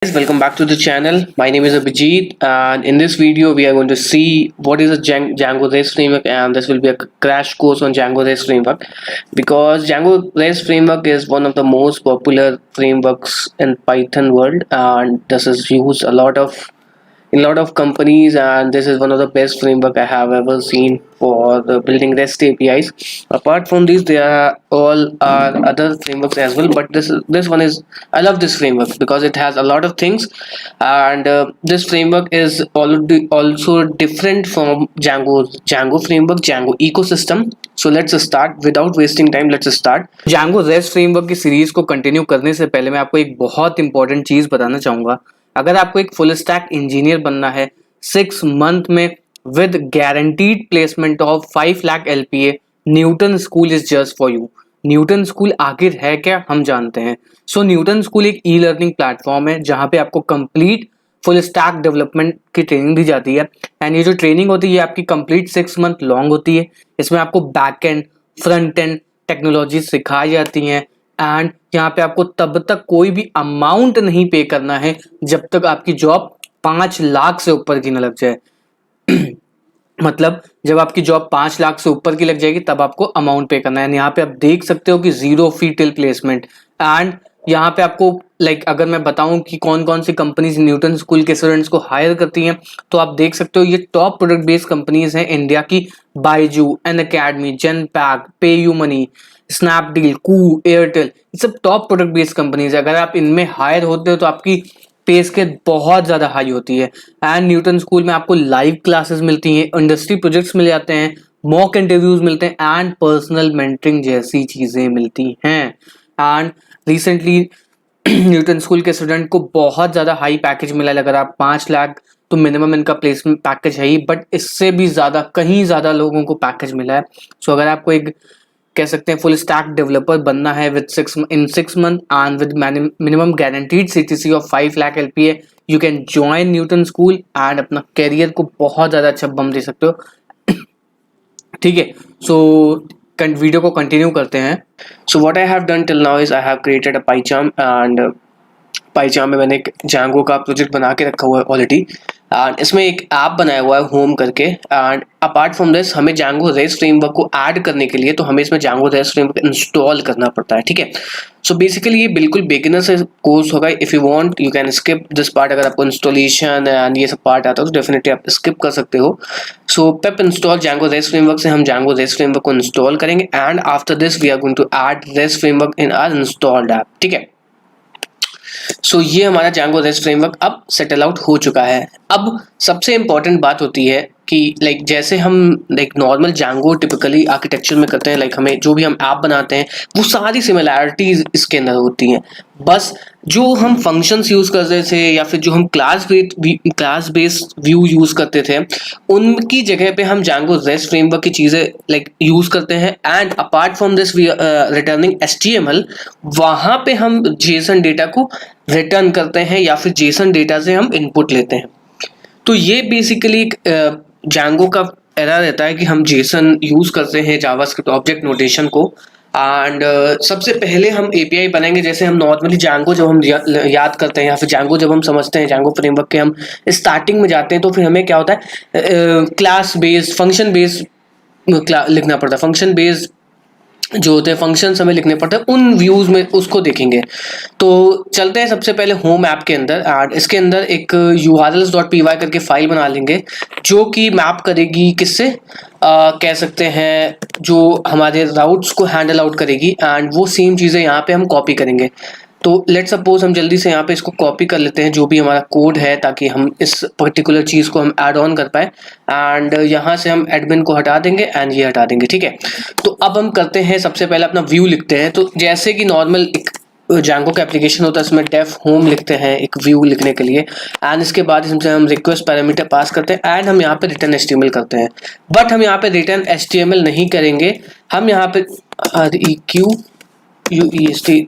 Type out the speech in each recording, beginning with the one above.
Guys, welcome back to the channel. My name is Abhijit, and in this video, we are going to see what is a Django REST framework, and this will be a crash course on Django REST framework because Django REST framework is one of the most popular frameworks in Python world, and this is used in a lot of companies, and this is one of the best framework I have ever seen for the building REST APIs. Apart from these, there are all are other frameworks as well, but this one is I love this framework because it has a lot of things, and this framework is already also different from Django framework, Django ecosystem. So let's start without wasting time. Let's start. Django REST framework की series को continue करने से पहले मैं आपको एक बहुत important चीज बताना चाहूंगा। अगर आपको एक फुल स्टैक इंजीनियर बनना है 6 मंथ में with guaranteed placement of 5 lakh LPA, Newton school is just for you. Newton school आखिर है क्या, हम जानते हैं। सो न्यूटन स्कूल एक ई लर्निंग प्लेटफॉर्म है जहां पे आपको कंप्लीट फुल स्टैक डेवलपमेंट की ट्रेनिंग दी जाती है। एंड ये जो ट्रेनिंग होती है आपकी कंप्लीट 6 मंथ लॉन्ग होती है। इसमें आपको back and front end technology सिखाई जाती हैं, एंड यहाँ पे आपको तब तक कोई भी अमाउंट नहीं पे करना है जब तक आपकी जॉब 5 लाख से ऊपर की न लग जाए। मतलब जब आपकी जॉब 5 लाख से ऊपर की लग जाएगी तब आपको अमाउंट पे करना है। यहाँ पे आप देख सकते हो कि 0 फी टिल प्लेसमेंट। एंड यहाँ पे आपको अगर मैं बताऊं कि कौन कौन सी कंपनीज न्यूटन स्कूल के स्टूडेंट्स को हायर करती हैं, तो आप देख सकते हो ये टॉप प्रोडक्ट बेस्ड कंपनीज हैं इंडिया की। Byju, Unacademy, Genpact, PayU money, Snapdeal, Koo, Airtel, ये सब टॉप प्रोडक्ट बेस्ड कंपनीज है। अगर आप इनमें हायर होते हो तो आपकी पे स्केल बहुत ज़्यादा हाई होती है। एंड न्यूटन स्कूल में आपको लाइव क्लासेस मिलती हैं, इंडस्ट्री प्रोजेक्ट्स मिल जाते हैं, मॉक इंटरव्यूज मिलते हैं, एंड पर्सनल मेंटरिंग जैसी चीज़ें मिलती हैं। एंड रिसेंटली न्यूटन स्कूल के स्टूडेंट को बहुत ज़्यादा हाई पैकेज मिला है। अगर आप 5 लाख, तो मिनिमम इनका प्लेसमेंट पैकेज है ही, बट इससे भी ज़्यादा, कहीं ज़्यादा लोगों को पैकेज मिला है। सो अगर आपको एक कह सकते हैं फुल स्टैक डेवलपर बनना है with 6 month and with minimum guaranteed CTC of 5 lakh LPA, you can join Newton school and अपना करियर को बहुत ज़्यादा अच्छा बम दे सकते हो। ठीक है, सो वीडियो को कंटिन्यू करते हैं। So what I have done till now is I have created a PyCharm, and PyCharm में मैंने एक जांगो का प्रोजेक्ट बना के रखा हुआ है ऑलरेडी, एंड इसमें एक ऐप बनाया हुआ है होम करके। एंड अपार्ट फ्रॉम दिस हमें जांगो रेस्ट फ्रेमवर्क को ऐड करने के लिए तो हमें इसमें जांगो रेस्ट फ्रेमवर्क इंस्टॉल करना पड़ता है। ठीक है, सो बेसिकली ये बिल्कुल बिगिनर से कोर्स होगा। If you want you can skip this part. अगर आपको इंस्टॉलेशन एंड ये सब पार्ट आता है तो डेफिनेटली आप स्किप कर सकते हो। So pip install Django REST framework से हम जांगो रेस्ट फ्रेमवर्क को इंस्टॉल करेंगे, and after this we are going to add REST framework in our installed app. ठीक है, सो ये हमारा जांगो रेस्ट फ्रेमवर्क अब सेटल आउट हो चुका है। अब सबसे इंपॉर्टेंट बात होती है कि जैसे हम नॉर्मल जांगो टिपिकली आर्किटेक्चर में करते हैं, हमें जो भी हम ऐप बनाते हैं वो सारी सिमिलैरिटीज इसके अंदर होती हैं। बस जो हम फंक्शंस यूज करते थे या फिर जो हम क्लास बेस्ड व्यू यूज करते थे, उनकी जगह पे हम जांगो रेस्ट फ्रेमवर्क की चीजें यूज करते हैं। And apart from this we returning HTML, वहां पे हम जेसन डेटा को रिटर्न करते हैं या फिर जेसन डेटा से हम इनपुट लेते हैं। तो ये बेसिकली जांगो का एरा रहता है कि हम जेसन यूज करते हैं जावास्क्रिप्ट ऑब्जेक्ट नोटेशन को। एंड सबसे पहले हम API बनाएंगे। जैसे हम नॉर्मली जांगो जब हम याद करते हैं या फिर जांगो जब हम समझते हैं, जांगो फ्रेमवर्क के हम स्टार्टिंग में जाते हैं, तो फिर हमें क्या होता है, क्लास बेस्ड, फंक्शन बेस्ड लिखना पड़ता है। फंक्शन बेस्ड जो होते हैं फंक्शंस हमें लिखने पड़ते हैं, उन व्यूज में उसको देखेंगे। तो चलते हैं सबसे पहले होम ऐप के अंदर, एंड इसके अंदर एक urls.py करके फाइल बना लेंगे जो कि मैप करेगी किससे, कह सकते हैं जो हमारे राउट्स को हैंडल आउट करेगी। एंड वो सेम चीज़ें यहाँ पे हम कॉपी करेंगे। तो लेट सपोज हम जल्दी से यहाँ पे इसको कॉपी कर लेते हैं जो भी हमारा कोड है, ताकि हम इस पर्टिकुलर चीज़ को हम ऐड ऑन कर पाए। एंड यहाँ से हम एडमिन को हटा देंगे एंड ये हटा देंगे। ठीक है, तो अब हम करते हैं सबसे पहले अपना व्यू लिखते हैं। तो जैसे कि नॉर्मल एक जांगो का एप्लीकेशन होता है, इसमें डेफ होम लिखते हैं एक व्यू लिखने के लिए, एंड इसके बाद इसमें हम रिक्वेस्ट पैरामीटर पास करते हैं, एंड हम यहाँ पे रिटर्न HTML करते हैं। बट हम यहाँ पे रिटर्न HTML नहीं करेंगे, हम यहाँ पे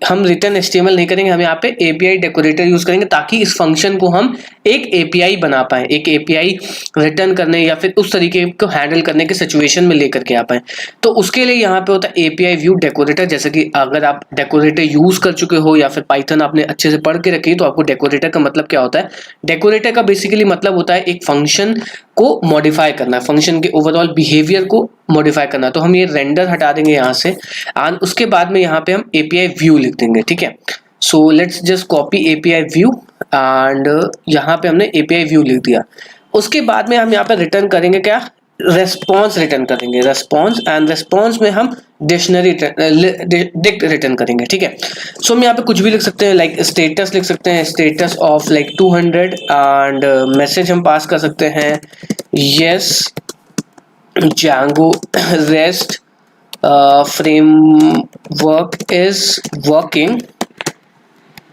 हम रिटर्न HTML नहीं करेंगे, हम यहाँ पे API डेकोरेटर यूज करेंगे ताकि इस फंक्शन को हम एक एपीआई बना पाए, एक एपीआई रिटर्न करने या फिर उस तरीके को हैंडल करने के सिचुएशन में लेकर के आ पाए। तो उसके लिए यहाँ पे होता है एपीआई व्यू डेकोरेटर। जैसे कि अगर आप डेकोरेटर यूज कर चुके हो या फिर पाइथन आपने अच्छे से पढ़ के रखी तो आपको डेकोरेटर का मतलब क्या होता है। डेकोरेटर का बेसिकली मतलब होता है एक फंक्शन को मॉडिफाई करना, फंक्शन के ओवरऑल बिहेवियर को मॉडिफाई करना। तो हम ये रेंडर हटा देंगे यहाँ से एंड उसके बाद में यहाँ पे हम एपीआई व्यू लिख देंगे, ठीक है। So let's just copy API view and यहाँ पे हमने एपीआई व्यू लिख दिया। उसके बाद में हम यहाँ पे रिटर्न करेंगे क्या, रेस्पॉन्स रिटर्न करेंगे, रेस्पॉन्स एंड रेस्पॉन्स में हम डिक्शनरी डिक्ट रिटर्न करेंगे, ठीक है। सो हम यहाँ पे कुछ भी लिख सकते हैं, लाइक स्टेटस लिख सकते हैं, status of like 200 and message हम पास कर सकते हैं yes Django REST framework is working,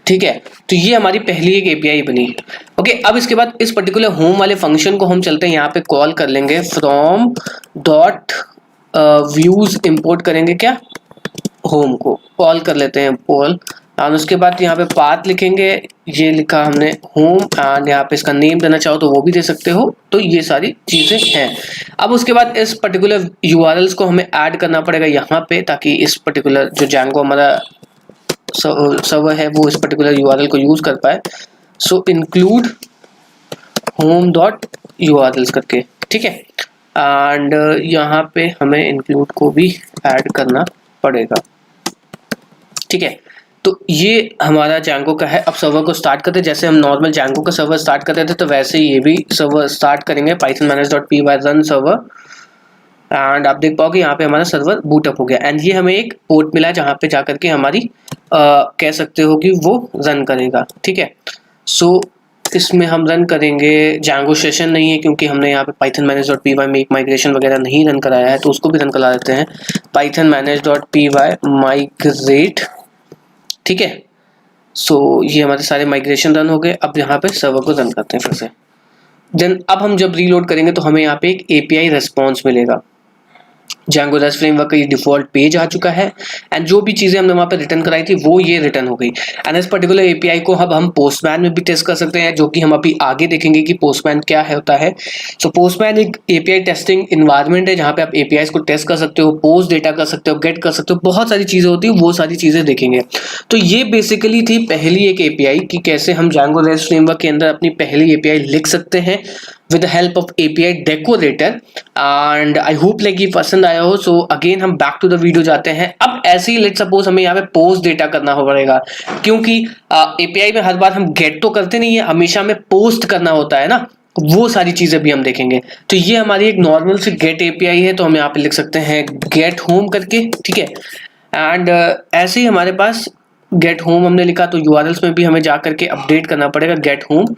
ठीक है। तो ये हमारी पहली एक एपीआई बनी। ओके, अब इसके बाद इस पर्टिकुलर होम वाले फंक्शन को हम चलते हैं यहाँ पे कॉल कर लेंगे फ्रॉम डॉट व्यूज इंपोर्ट करेंगे क्या, होम को कॉल कर लेते हैं पोल और उसके बाद यहाँ पे पाथ लिखेंगे, ये लिखा हमने होम एंड यहाँ पे इसका नेम देना चाहो तो वो भी दे सकते हो। तो ये सारी चीजें हैं। अब उसके बाद इस पर्टिकुलर यूआरएल्स को हमें ऐड करना पड़ेगा यहाँ पे, ताकि इस पर्टिकुलर जो Django हमारा सर्वर है वो इस पर्टिकुलर यूआरएल को यूज कर पाए। सो इंक्लूड होम डॉट यूआरएल्स करके, ठीक है। एंड यहाँ पे हमें इंक्लूड को भी ऐड करना पड़ेगा, ठीक है। तो ये हमारा Django का है। अब सर्वर को स्टार्ट करते हैं, जैसे हम नॉर्मल Django का सर्वर स्टार्ट करते थे तो वैसे ही ये भी सर्वर स्टार्ट करेंगे, python manage.py run server and आप देख पाओगे यहाँ पे हमारा सर्वर बूटअप हो गया एंड ये हमें एक पोर्ट मिला जहाँ पे जाकर के हमारी कह सकते हो कि वो रन करेगा, ठीक है। सो इसमें हम रन करेंगे, Django सेशन नहीं है क्योंकि हमने यहाँ पे python manage.py में एक माइग्रेशन वगैरह नहीं रन कराया है, तो उसको भी रन करा देते हैं python manage.py migrate, ठीक है। सो ये हमारे सारे माइग्रेशन रन हो गए। अब यहाँ पे सर्वर को रन करते हैं फिर से। देन अब हम जब रीलोड करेंगे तो हमें यहाँ पे एक एपीआई रेस्पॉन्स मिलेगा। Django REST फ्रेमवर्क का ये डिफॉल्ट पेज आ चुका है एंड जो भी चीजें हमने वहाँ पे रिटर्न कराई थी वो ये रिटर्न हो गई। एंड इस पर्टिकुलर एपीआई को अब हम पोस्टमैन में भी टेस्ट कर सकते हैं, जो कि हम अभी आगे देखेंगे कि पोस्टमैन क्या है होता है। सो पोस्टमैन एक एपीआई टेस्टिंग इन्वायरमेंट है जहाँ पे आप एपीआई को टेस्ट कर सकते हो, पोस्ट डेटा कर सकते हो, गेट कर सकते हो, बहुत सारी चीजें होती है, वो सारी चीजें देखेंगे। तो ये बेसिकली थी पहली एक एपीआई कि कैसे हम Django REST फ्रेमवर्क के अंदर अपनी पहली एपीआई लिख सकते हैं with the help of API decorator and I hope like ये पसंद आया हो। सो अगेन हम बैक टू द वीडियो जाते हैं। अब ऐसे ही लेट सपोज हमें यहाँ पे पोस्ट डेटा करना हो पड़ेगा, क्योंकि एपीआई में हर बार हम गेट तो करते नहीं है, हमेशा हमें पोस्ट करना होता है ना, वो सारी चीजें भी हम देखेंगे। तो ये हमारी एक नॉर्मल सी गेट एपीआई है, तो हम यहाँ पे लिख सकते हैं गेट होम करके, ठीक है। एंड ऐसे ही हमारे पास गेट होम हमने लिखा तो यूआरएल्स में भी हमें जा करके अपडेट करना पड़ेगा गेट होम।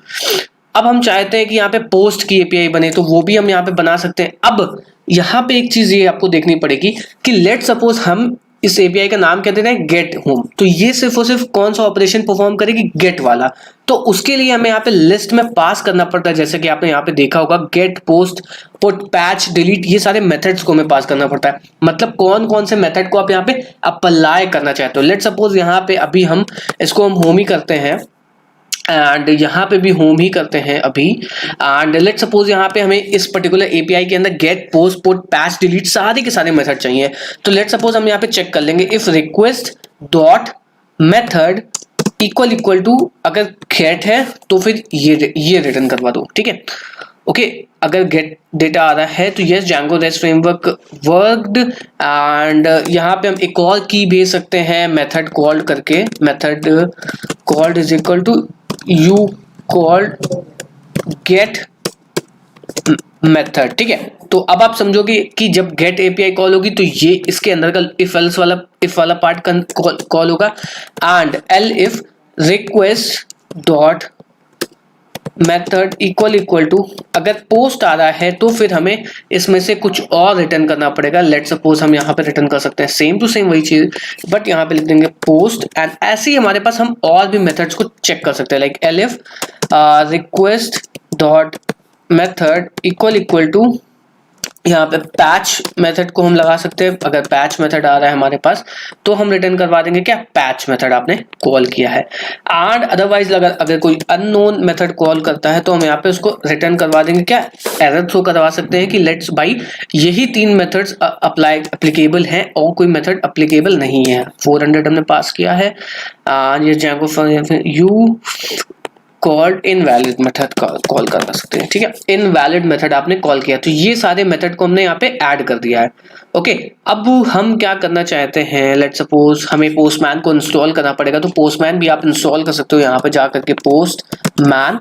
अब हम चाहते हैं कि यहाँ पे पोस्ट की एपीआई बने तो वो भी हम यहाँ पे बना सकते हैं। अब यहाँ पे एक चीज ये आपको देखनी पड़ेगी कि लेट सपोज हम इस एपीआई का नाम कहते हैं गेट होम, तो ये सिर्फ और सिर्फ कौन सा ऑपरेशन परफॉर्म करेगी, गेट वाला। तो उसके लिए हमें यहाँ पे लिस्ट में पास करना पड़ता है, जैसे कि आपने यहाँ पे देखा होगा gate post put patch delete, ये सारे मेथड्स को हमें पास करना पड़ता है। मतलब कौन कौन से मेथड को आप यहाँ पे अप्लाई करना चाहते हो। लेट सपोज यहाँ पे अभी हम इसको हम होम ही करते हैं एंड यहाँ पे भी होम ही करते हैं अभी। एंड लेट सपोज यहाँ पे हमें इस पर्टिकुलर एपीआई के अंदर gate post put patch delete सारे के सारे मेथड चाहिए। तो लेट सपोज हम यहाँ पे चेक कर लेंगे if request dot method equal to अगर गेट है तो फिर ये रिटर्न करवा दो, ठीक है। ओके, अगर गेट डेटा आ रहा है तो yes Django REST framework worked. And यहाँ पे हम एक और की भेज सकते हैं मेथड कॉल्ड करके, method called is equal to you called get method, ठीक है। तो अब आप समझोगे कि जब गेट एपीआई कॉल होगी तो ये इसके अंदर का इफ वाला पार्ट कॉल होगा and el if request dot method equal to अगर पोस्ट आ रहा है तो फिर हमें इसमें से कुछ और रिटर्न करना पड़ेगा। लेट सपोज हम यहाँ पे रिटर्न कर सकते हैं सेम टू सेम वही चीज, बट यहाँ पे लिख देंगे पोस्ट एंड ऐसे ही हमारे पास हम और भी मेथड्स को चेक कर सकते हैं, like elif request dot method equal to यहाँ पे पैच मेथड को हम लगा सकते हैं। अगर पैच मेथड आ रहा है हमारे पास तो हम रिटर्न करवा देंगे क्या, पैच मेथड आपने कॉल किया है। एंड अदरवाइज अगर कोई अननोन मेथड कॉल करता है तो हम यहाँ पे उसको रिटर्न करवा देंगे क्या, एरर थ्रो करवा सकते हैं कि लेट्स भाई यही 3 मेथड्स अप्लीकेबल हैं और कोई मेथड अप्लीकेबल नहीं है। 400 हमने पास किया है। ये Django you called invalid method call कर सकते हैं, ठीक है। इनवैलिड मेथड आपने कॉल किया, तो ये सारे मेथड को हमने यहाँ पे ऐड कर दिया है। ओके, अब हम क्या करना चाहते हैं, लेट्स सपोज हमें पोस्टमैन को इंस्टॉल करना पड़ेगा, तो पोस्टमैन भी आप इंस्टॉल कर सकते हो। यहाँ पे जा करके पोस्टमैन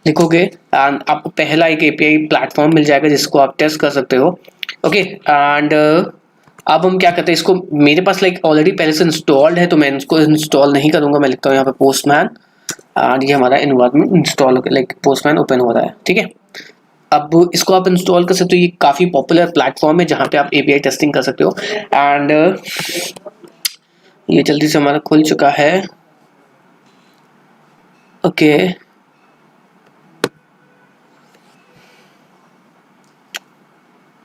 लिखोगे एंड आपको पहला एक एपीआई प्लेटफॉर्म मिल जाएगा जिसको आप टेस्ट कर सकते हो। ओके, एंड अब हम क्या करते हैं, इसको मेरे पास लाइक ऑलरेडी पहले से इंस्टॉल्ड है तो मैं इसको इंस्टॉल नहीं करूंगा। मैं लिखता हूँ यहाँ पे पोस्टमैन एंड ये हमारा environment install like postman open हो रहा है, ठीक है। अब इसको आप इंस्टॉल कर सकते हो, ये काफ़ी पॉपुलर प्लेटफॉर्म है जहाँ पे आप एपीआई टेस्टिंग कर सकते हो। एंड ये जल्दी से हमारा खुल चुका है। ओके,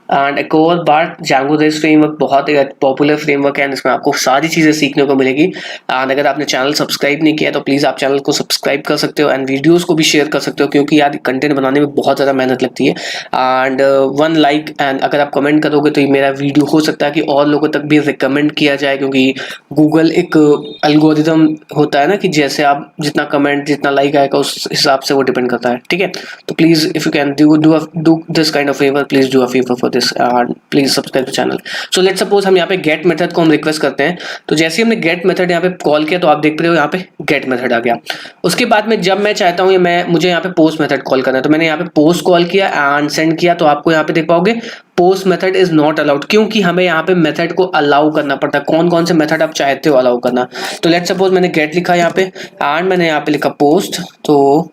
एंड एक और बार Django REST फ्रेमवर्क बहुत ही पॉपुलर फ्रेमवर्क है, इसमें आपको सारी चीज़ें सीखने को मिलेगी। एंड अगर आपने चैनल सब्सक्राइब नहीं किया तो प्लीज़ आप चैनल को सब्सक्राइब कर सकते हो एंड वीडियोस को भी शेयर कर सकते हो, क्योंकि यार कंटेंट बनाने में बहुत ज़्यादा मेहनत लगती है। एंड 1 लाइक एंड अगर आप कमेंट करोगे तो मेरा वीडियो हो सकता है कि और लोगों तक भी रिकमेंड किया जाए, क्योंकि गूगल एक एल्गोरिदम होता है ना कि जैसे आप जितना कमेंट जितना लाइक आएगा उस हिसाब से वो डिपेंड करता है, ठीक है। तो please if you can do this kind of favour, please do a favour for this and please subscribe the channel. So let's suppose हम यहाँ पे गेट मेथड को हम रिक्वेस्ट करते हैं, तो जैसे ही हमने गेट मेथड यहाँ पे कॉल किया तो आप देख रहे हो यहाँ पे गेट मेथड आ गया। उसके बाद में जब मैं चाहता हूँ मुझे यहाँ पे पोस्ट मेथड कॉल करना है, तो मैंने यहाँ पे पोस्ट कॉल किया एंड सेंड किया, तो आपको यहाँ पे देख पाओगे post method is not allowed, क्योंकि हमें यहाँ पे मेथड को अलाउ करना पड़ता है। कौन कौन से मेथड आप चाहते हो अलाउ करना। तो लेट्स सपोज मैंने गेट लिखा यहाँ पे एंड मैंने यहाँ पे लिखा पोस्ट, तो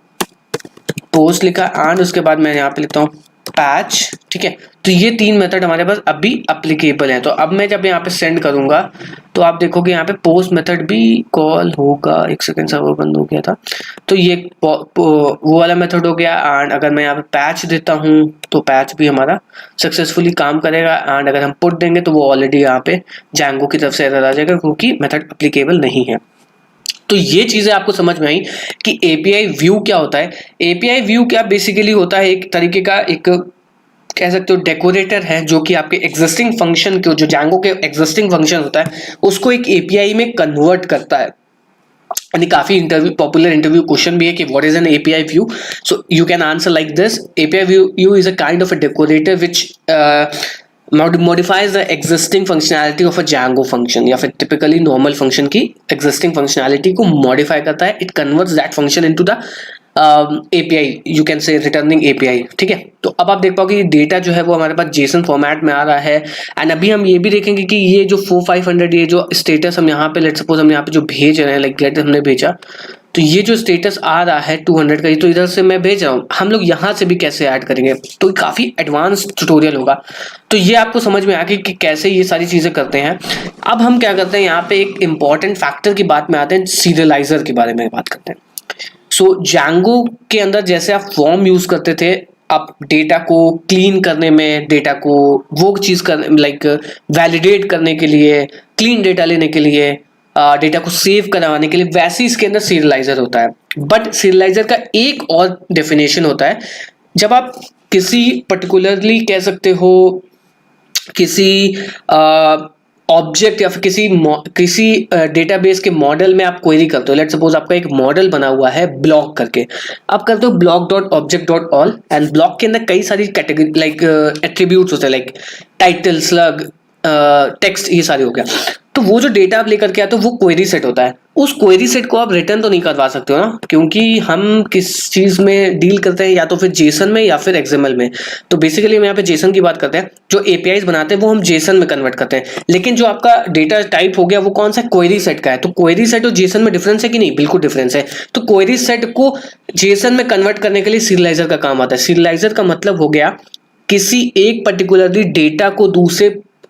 पोस्ट लिखा एंड उसके बाद मैं यहाँ पे लिखता हूँ पैच, ठीक है। तो ये 3 मेथड हमारे पास अभी अप्लीकेबल है। तो अब मैं जब यहाँ पे सेंड करूंगा तो आप देखोगे यहाँ पे पोस्ट मेथड भी कॉल होगा। एक सेकेंड, सर्वर बंद हो गया था। तो ये वो वाला मेथड हो गया। एंड अगर मैं यहाँ पे पैच देता हूँ तो पैच भी हमारा सक्सेसफुली काम करेगा। एंड अगर हम पुट देंगे तो वो ऑलरेडी यहाँ पे Django की तरफ से एरर आ जाएगा, क्योंकि मेथड अप्लीकेबल नहीं है। तो ये चीजें आपको समझ में आई कि एपीआई व्यू क्या होता है। एपीआई व्यू क्या बेसिकली होता है, एक तरीके का एक कह सकते हो डेकोरेटर है, जो कि आपके एग्जिस्टिंग फंक्शन को, जो Django के एग्जिस्टिंग फंक्शन होता है उसको एक एपीआई में कन्वर्ट करता है। यानी काफी पॉपुलर इंटरव्यू क्वेश्चन भी है कि what is an API view. So you can answer like this, API view is a kind of a decorator which modifies the existing functionality of a Django function, या फिर typically normal function की existing functionality को modify करता है। It converts that function into the API, you can say returning API, ठीक है। तो अब आप देख पाओगे ये डेटा जो है वो हमारे पास JSON फॉर्मेट में आ रहा है। एंड अभी हम ये भी देखेंगे कि ये जो 4500 ये जो स्टेटस हम यहाँ पे लेट्स सपोज हम यहाँ पे जो भेज रहे हैं, लाइक गेट हमने भेजा, तो ये जो स्टेटस आ रहा है 200 का, ये तो इधर से मैं भेज रहा हूँ, हम लोग यहाँ से भी कैसे ऐड करेंगे, तो काफ़ी एडवांस ट्यूटोरियल होगा। तो ये आपको समझ में आ गई कि कैसे ये सारी चीज़ें करते हैं। अब हम क्या करते हैं, यहाँ पे एक इंपॉर्टेंट फैक्टर की बात में आते हैं, सीरियलाइजर के बारे में बात करते हैं। सो Django के अंदर जैसे आप फॉर्म यूज़ करते थे, आप डेटा को क्लीन करने में, डेटा को वो चीज़ कर लाइक वैलिडेट करने के लिए, क्लीन डेटा लेने के लिए, डेटा को सेव करवाने के लिए, वैसे इसके अंदर सीरियलाइजर होता है। बट सीरियलाइजर का एक और डेफिनेशन होता है, जब आप किसी पर्टिकुलरली कह सकते हो किसी ऑब्जेक्ट या फिर किसी डेटाबेस के मॉडल में आप क्वेरी करते हो। लेट्स सपोज आपका एक मॉडल बना हुआ है ब्लॉक करके, आप करते हो block dot object dot all, and block के अंदर कई सारी कैटेगरी लाइक एट्रीब्यूट्स होते हैं, लाइक टाइटल, स्लग, टेक्स्ट, ये सारे हो गया। तो वो जो डेटा आप लेकर के आते हो वो क्वेरी सेट होता है। उस क्वेरी सेट को आप रिटर्न तो नहीं करवा सकते हो ना, क्योंकि हम किस चीज में डील करते हैं, या तो फिर जेसन में या फिर एक्सएमएल में। तो बेसिकली हम यहाँ पे जेसन की बात करते हैं, जो एपीआईज बनाते हैं वो हम जेसन में कन्वर्ट करते हैं। लेकिन जो आपका डेटा टाइप हो गया वो कौन सा, क्वेरी सेट का है। तो क्वेरी सेट और जेसन में डिफरेंस है कि नहीं, बिल्कुल डिफरेंस है। तो क्वेरी सेट को जेसन में कन्वर्ट करने के लिए सीरियलाइजर का काम आता है। सीरियलाइजर का मतलब हो गया किसी एक पर्टिकुलरली डेटा को दूसरे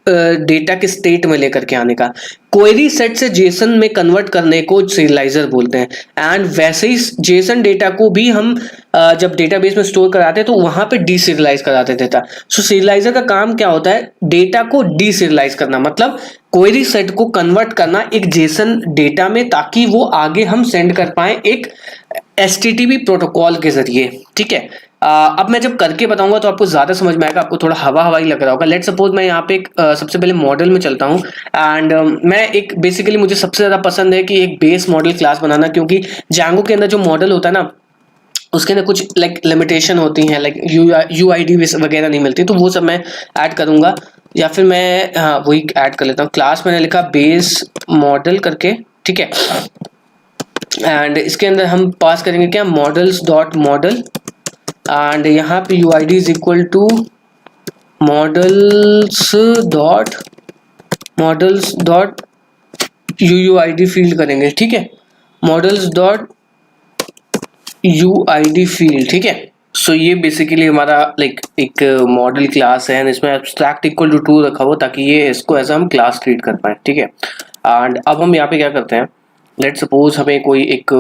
डेटा के स्टेट में लेकर के आने का। क्वेरी सेट से जेसन में कन्वर्ट करने को सीरियलाइजर बोलते हैं। एंड वैसे ही जेसन डेटा को भी हम जब डेटाबेस में स्टोर कराते हैं तो वहां पे डीसीरियलाइज कराते थे। सो सीरियलाइजर का काम क्या होता है, डेटा को डीसीरियलाइज करना, मतलब क्वेरी सेट को कन्वर्ट करना एक जेसन डेटा में, ताकि वो आगे हम सेंड कर पाए एक एचटीटीपी प्रोटोकॉल के जरिए। ठीक है, अब मैं जब करके बताऊंगा तो आपको ज्यादा समझ में आएगा, आपको थोड़ा हवा हवाई लग रहा होगा। लेट सपोज मैं यहाँ पे एक सबसे पहले मॉडल में चलता हूँ एंड मैं एक बेसिकली मुझे सबसे ज्यादा पसंद है कि एक बेस मॉडल क्लास बनाना, क्योंकि Django के अंदर जो मॉडल होता है ना उसके अंदर कुछ लाइक लिमिटेशन होती हैं, लाइक यूआईडी वगैरह नहीं मिलती, तो वो सब मैं ऐड करूंगा। या फिर मैं वही ऐड कर लेता हूँ। क्लास मैंने लिखा बेस मॉडल करके, ठीक है, एंड इसके अंदर हम पास करेंगे क्या, मॉडल्स डॉट मॉडल, एंड यहाँ पे UID is equal to models dot UID field करेंगे। ठीक है, मॉडल्स डॉट यूआईडी फील्ड। ठीक है, सो ये बेसिकली हमारा लाइक एक मॉडल क्लास है, इसमें एब्स्ट्रैक्ट इक्वल टू ट्रू रखा हुआ ताकि ये इसको एज हम क्लास ट्रीट कर पाए। ठीक है, एंड अब हम यहाँ पे क्या करते हैं, लेट सपोज हमें कोई एक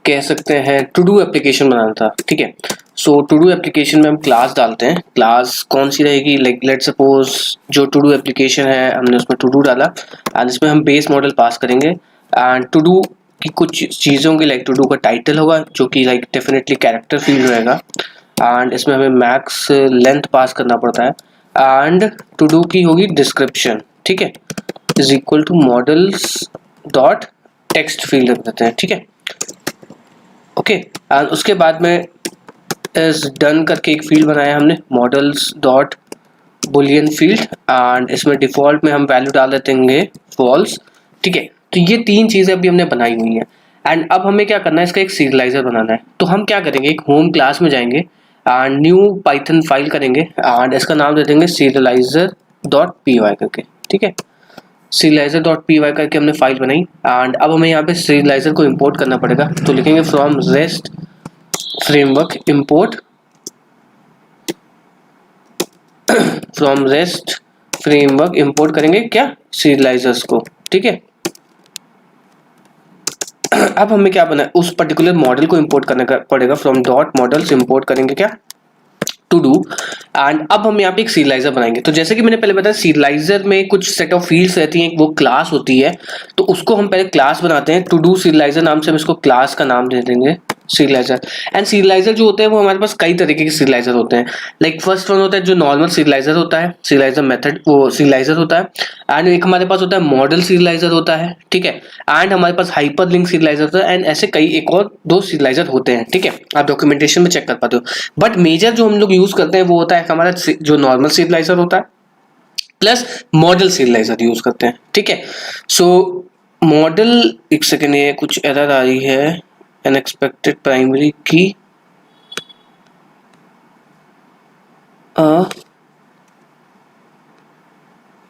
कह सकते हैं टू डू एप्लीकेशन बनाना था। ठीक है, सो टू डू एप्लीकेशन में हम क्लास डालते हैं। क्लास कौन सी रहेगी, लाइक लेट सपोज जो टू डू एप्लीकेशन है हमने उसमें टू डू डाला एंड इसमें हम बेस मॉडल पास करेंगे एंड टू डू की कुछ चीज़ों की लाइक टू डू का टाइटल होगा जो कि लाइक डेफिनेटली कैरेक्टर फील्ड रहेगा एंड इसमें हमें मैक्स लेंथ पास करना पड़ता है एंड टू डू की होगी डिस्क्रिप्शन। ठीक है, is equal to models dot text field रख देते हैं। ठीक है, ओके, एंड उसके बाद में इज डन करके एक फील्ड बनाया हमने, models dot Boolean field, and इसमें डिफॉल्ट में हम वैल्यू डाल देते हैं फॉल्स। ठीक है, तो ये तीन चीज़ें अभी हमने बनाई हुई हैं एंड अब हमें क्या करना है, इसका एक सीरियलाइजर बनाना है। तो हम क्या करेंगे, एक होम क्लास में जाएंगे एंड न्यू पाइथन फाइल करेंगे एंड इसका नाम दे देंगे सीरियलाइजर डॉट पी वाई करके। ठीक है, सीरियलाइजर डॉट पी वाई करके हमने फाइल बनाई एंड अब हमें यहाँ पे सीरियलाइजर को इंपोर्ट करना पड़ेगा। तो लिखेंगे from rest framework import, from rest framework import करेंगे क्या, सीरियलाइजर्स को। ठीक है, अब हमें क्या बना है, उस पर्टिकुलर मॉडल को इंपोर्ट करना पड़ेगा। फ्रॉम डॉट मॉडल्स इंपोर्ट करेंगे क्या, टू डू, एंड अब हम यहाँ पे एक सीरियलाइजर बनाएंगे। तो जैसे कि मैंने पहले बताया सीरियलाइजर में कुछ सेट ऑफ फील्ड्स रहती हैं, वो क्लास होती है, तो उसको हम पहले क्लास बनाते हैं। टू डू सीरियलाइजर नाम से हम इसको क्लास का नाम दे देंगे सीरियलाइजर। एंड सीरियलाइजर जो होते हैं वो हमारे पास कई तरीके के सीरियलाइजर होते हैं। लाइक फर्स्ट वन होता है जो नॉर्मल सीरियलाइजर होता है, सीरियलाइजर मेथड वो सीरियलाइजर होता है, एंड एक हमारे पास होता है मॉडल सीरियलाइजर होता है। ठीक है, एंड हमारे पास हाइपर लिंक सीरियलाइजर होता है, एंड ऐसे कई एक और दो सीरियलाइजर होते हैं। ठीक है, आप डॉक्यूमेंटेशन में चेक कर पाते हो, बट मेजर जो हम लोग यूज करते हैं वो होता है हमारा जो नॉर्मल सीरियलाइजर होता है प्लस मॉडल सीरियलाइजर यूज करते हैं। ठीक है, सो मॉडल, एक सेकेंड, ये कुछ एरर आ रही है, अनएक्सपेक्टेड प्राइमरी की,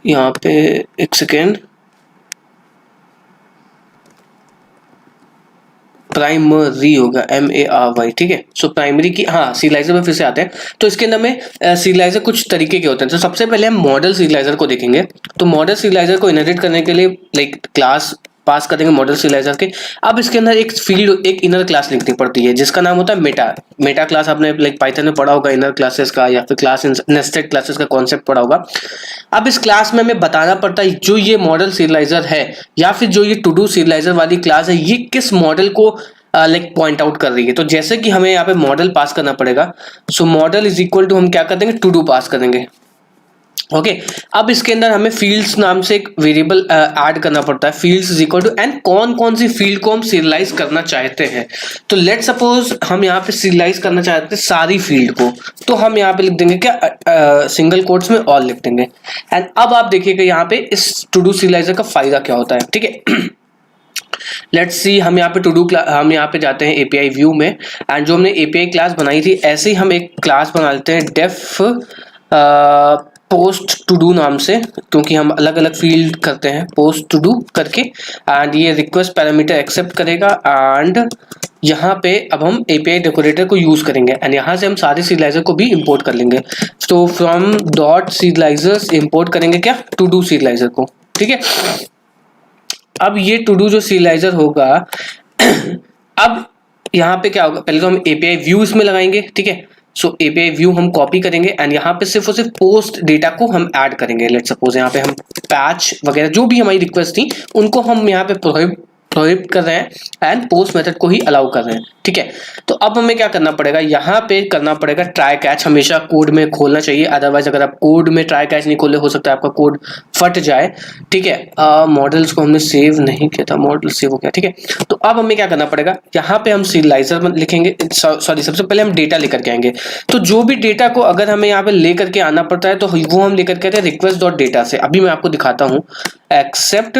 यहाँ पे एक सेकेंड, प्राइमरी होगा MARY। ठीक है, सो प्राइमरी की, हाँ सीरियलाइजर में फिर से आते हैं। तो इसके अंदर में सीरियलाइजर कुछ तरीके के होते हैं। तो सबसे पहले हम मॉडल सीरियलाइजर को देखेंगे। तो मॉडल सीरियलाइजर को इनहेरिट करने के लिए लाइक क्लास पास करेंगे मॉडल सीरियलाइजर के। अब इसके अंदर एक फील्ड, एक इनर क्लास लिखनी पड़ती है जिसका नाम होता है मेटा। मेटा क्लास आपने लाइक पाइथन में पढ़ा होगा, इनर क्लासेस का या फिर क्लास नेस्टेड क्लासेस का कॉन्सेप्ट पढ़ा होगा। अब इस क्लास में हमें बताना पड़ता है जो ये मॉडल सीरियलाइजर है या फिर जो ये टू डू सीरियलाइजर वाली क्लास है ये किस मॉडल को लाइक पॉइंट आउट कर रही है। तो जैसे कि हमें यहाँ पे मॉडल पास करना पड़ेगा, सो मॉडल इज इक्वल टू हम क्या कर देंगे, टू डू पास कर देंगे। ओके, अब इसके अंदर हमें फील्ड्स नाम से एक वेरिएबल ऐड करना पड़ता है, fields is equal to, and कौन कौन सी फील्ड को हम सीरियलाइज करना चाहते हैं। तो लेट सपोज हम यहाँ पे सीरियलाइज करना चाहते हैं सारी फील्ड को, तो हम यहाँ पे लिख देंगे क्या, सिंगल कोट्स में ऑल लिख देंगे। एंड अब आप देखिएगा यहाँ पे इस टू डू सीरियलाइजर का फायदा क्या होता है। ठीक है, लेट्स सी, हम यहाँ पे टू डू हम यहाँ पे जाते हैं एपीआई व्यू में, एंड जो हमने एपीआई क्लास बनाई थी ऐसे ही हम एक क्लास बना लेते हैं डेफ पोस्ट टू डू नाम से, क्योंकि हम अलग अलग फील्ड करते हैं पोस्ट टू डू करके। एंड ये रिक्वेस्ट पैरामीटर एक्सेप्ट करेगा एंड यहाँ पे अब हम API डेकोरेटर को यूज करेंगे एंड यहाँ से हम सारे सीरियलाइजर को भी इंपोर्ट कर लेंगे। तो फ्रॉम डॉट सीरियलाइजर्स इंपोर्ट करेंगे क्या, टू डू सीरियलाइजर को, ठीक है। अब ये टू डू जो सीरियलाइजर होगा अब यहाँ पे क्या होगा, पहले तो हम API व्यू इसमें लगाएंगे, ठीक है। सो API व्यू हम कॉपी करेंगे एंड यहाँ पे सिर्फ और सिर्फ पोस्ट डेटा को हम ऐड करेंगे। लेट्स सपोज यहाँ पे हम पैच वगैरह जो भी हमारी रिक्वेस्ट थी उनको हम यहाँ पे प्रोहिबिट कर रहे हैं एंड पोस्ट मेथड को ही अलाउ कर रहे हैं, ठीक है। तो अब हमें क्या करना पड़ेगा, यहाँ पे करना पड़ेगा ट्राई कैच, हमेशा कोड में खोलना चाहिए, अदरवाइज अगर आप कोड में ट्राई कैच नहीं खोले हो सकता है आपका कोड फट जाए, ठीक है। मॉडल्स को हमने सेव नहीं किया था, मॉडल सेव हो गया, ठीक है। तो अब हमें क्या करना पड़ेगा, यहाँ पे हम सीरियलाइजर लिखेंगे, सॉरी सबसे पहले हम डेटा लेकर के आएंगे। तो जो भी डेटा को अगर हमें यहाँ पे लेकर के आना पड़ता है तो वो हम लेकर के आते हैं रिक्वेस्ट डॉट डेटा से। अभी मैं आपको दिखाता हूँ, except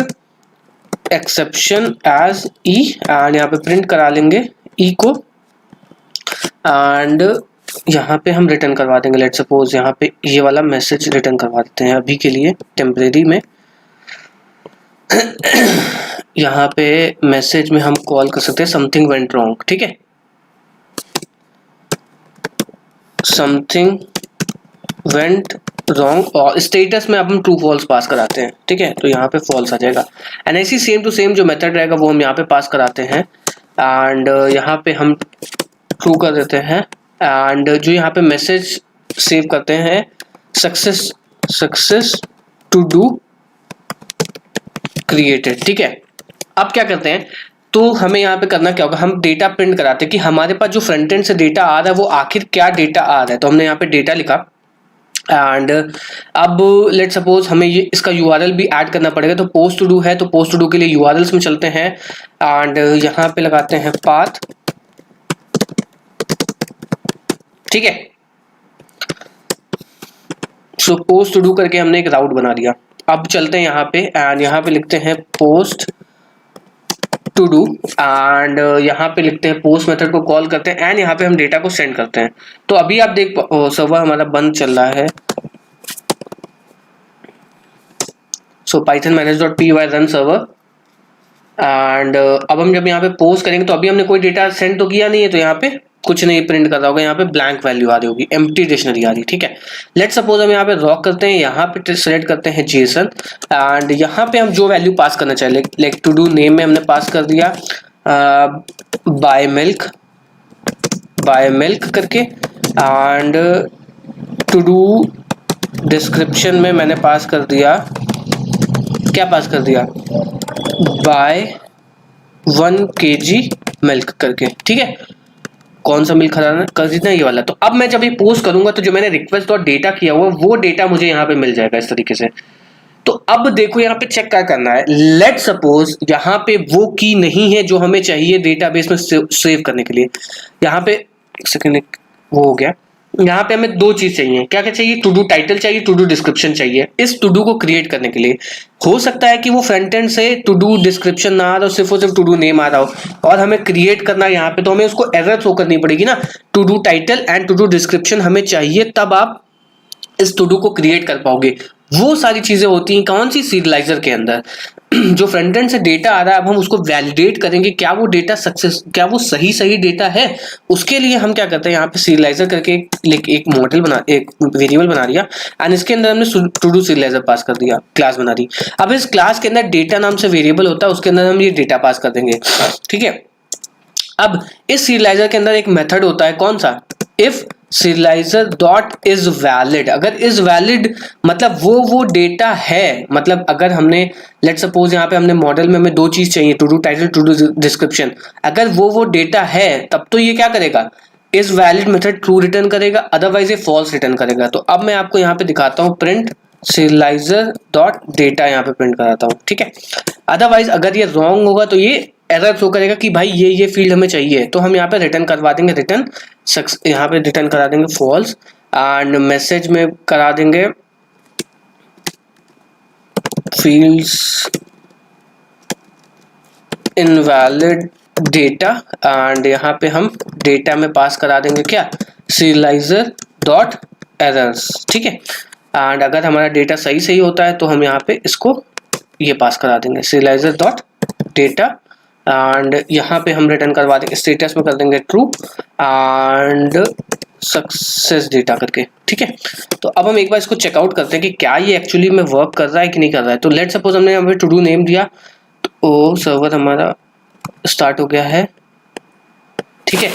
exception as E and यहाँ पे प्रिंट करा लेंगे ई को एंड यहाँ पे हम रिटर्न करवा देंगे। लेट सपोज यहाँ पे ये वाला मैसेज रिटर्न करवा देते हैं अभी के लिए टेम्परेरी में। यहाँ पे मैसेज में हम कॉल कर सकते हैं समथिंग वेंट रॉन्ग, ठीक है, समथिंग वेंट रॉन्ग, और स्टेटस में अब हम ट्रू फॉल्स पास कराते हैं, ठीक है। तो यहाँ पे फॉल्स आ जाएगा एंड ऐसी सेम टू सेम जो मेथड रहेगा वो हम यहाँ पे पास कराते हैं एंड यहाँ पे हम ट्रू कर देते हैं एंड जो यहाँ पे मैसेज सेव करते हैं सक्सेस टू डू क्रिएटेड, ठीक है। अब क्या करते हैं, तो हमें यहाँ पे करना क्या होगा, हम डेटा प्रिंट कराते हैं कि हमारे पास जो फ्रंट एंड से डेटा आ रहा है वो आखिर क्या डेटा आ रहा है। तो हमने यहाँ पे डेटा लिखा एंड अब लेट सपोज हमें ये इसका URL भी ऐड करना पड़ेगा। तो पोस्ट टू डू है, तो पोस्ट टू डू के लिए URLs में चलते हैं एंड यहाँ पे लगाते हैं पाथ, ठीक है। सो पोस्ट टू डू करके हमने एक राउट बना दिया। अब चलते हैं यहाँ पे एंड यहाँ पे लिखते हैं पोस्ट टू डू एंड यहाँ पे लिखते हैं पोस्ट मेथड को कॉल करते हैं एंड यहाँ पे हम डेटा को सेंड करते हैं। तो अभी आप देख सर्वर हमारा बंद चल रहा है। सो python manage.py run server and अब हम जब यहाँ पे पोस्ट करेंगे तो अभी हमने कोई डेटा सेंड तो किया नहीं है, तो यहाँ पे कुछ नहीं प्रिंट कर रहा होगा, यहाँ पे ब्लैंक वैल्यू आ रही होगी, एम्प्टी डिक्शनरी आ रही, ठीक है। लेट सपोज हम यहाँ पे रॉक करते हैं, यहाँ पे सेलेक्ट करते हैं जेसन एंड यहाँ पे हम जो वैल्यू पास करना चाहिए, लाइक टू डू नेम में हमने पास कर दिया बाय मिल्क करके एंड टू डू डिस्क्रिप्शन में मैंने पास कर दिया, क्या पास कर दिया, बाय 1 kg मिल्क करके, ठीक है। कौन सा मिल्क खरीदना है, ये वाला। तो अब मैं जब ये पोस्ट करूंगा तो जो मैंने रिक्वेस्ट और डेटा किया हुआ वो डेटा मुझे यहाँ पे मिल जाएगा इस तरीके से। तो अब देखो यहाँ पे चेक क्या करना है, लेट सपोज यहाँ पे वो की नहीं है जो हमें चाहिए डेटाबेस में सेव करने के लिए। यहाँ पे एक सेकेंड, वो हो गया। यहाँ पे हमें दो चीज चाहिए, क्या क्या चाहिए, टू डू टाइटल चाहिए, टू डू डिस्क्रिप्शन चाहिए। इस टू डू को क्रिएट करने के लिए हो सकता है कि वो फ्रंट एंड से टू डू डिस्क्रिप्शन ना आ रहा हो, सिर्फ और सिर्फ टू डू नेम आ रहा हो और हमें क्रिएट करना है यहाँ पे, तो हमें उसको एरर शो करनी पड़ेगी ना, to do title and to do description हमें चाहिए, तब आप इस टू डू को क्रिएट कर पाओगे। वो सारी चीजें होती हैं कौन सी, सीरियलाइजर के अंदर। जो फ्रंट एंड से डेटा आ रहा है अब हम उसको वैलिडेट करेंगे, क्या वो डेटा सक्सेस, क्या वो सही डेटा है। उसके लिए हम क्या करते हैं, यहाँ पे सीरियलाइजर करके एक मॉडल बना, एक वेरिएबल बना दिया एंड इसके अंदर हमने टू डू सीरियलाइजर पास कर दिया, क्लास बना दी। अब इस क्लास के अंदर डेटा नाम से वेरिएबल होता है, उसके अंदर हम ये डेटा पास कर देंगे, ठीक है। अब इस सीरियलाइजर के अंदर एक मेथड होता है, कौन सा, if serializer dot is valid। अगर is valid मतलब वो डेटा है, मतलब अगर हमने लेट सपोज यहाँ पे हमने मॉडल में हमें दो चीज चाहिए, to do title, to do description, अगर वो डेटा है तब तो ये क्या करेगा, is valid method true return करेगा, अदरवाइज ये फॉल्स रिटर्न करेगा। तो अब मैं आपको यहाँ पे दिखाता हूँ, प्रिंट serializer dot data यहाँ पे प्रिंट कराता हूँ, ठीक है। अदरवाइज अगर ये रॉन्ग होगा तो ये एरर शो करेगा कि भाई ये फील्ड हमें चाहिए, तो हम यहाँ पे रिटर्न करवा देंगे, रिटर्न यहाँ पे रिटर्न करा देंगे फॉल्स एंड मैसेज में करा देंगे फील्ड्स इनवैलिड डेटा एंड यहाँ पे हम डेटा में पास करा देंगे क्या, सीरियलाइजर डॉट एरर्स, ठीक है। एंड अगर हमारा डेटा सही होता है तो हम यहाँ पे इसको ये पास करा देंगे, सीरियलाइजर डॉट डेटा एंड यहाँ पे हम रिटर्न करवा देंगे, स्टेटस में कर देंगे ट्रू एंड सक्सेस डेटा करके, ठीक है। तो अब हम एक बार इसको चेकआउट करते हैं कि क्या ये एक्चुअली में वर्क कर रहा है कि नहीं कर रहा है। तो लेट सपोज हमने यहाँ पे टू डू नेम दिया, तो सर्वर हमारा स्टार्ट हो गया है, ठीक है।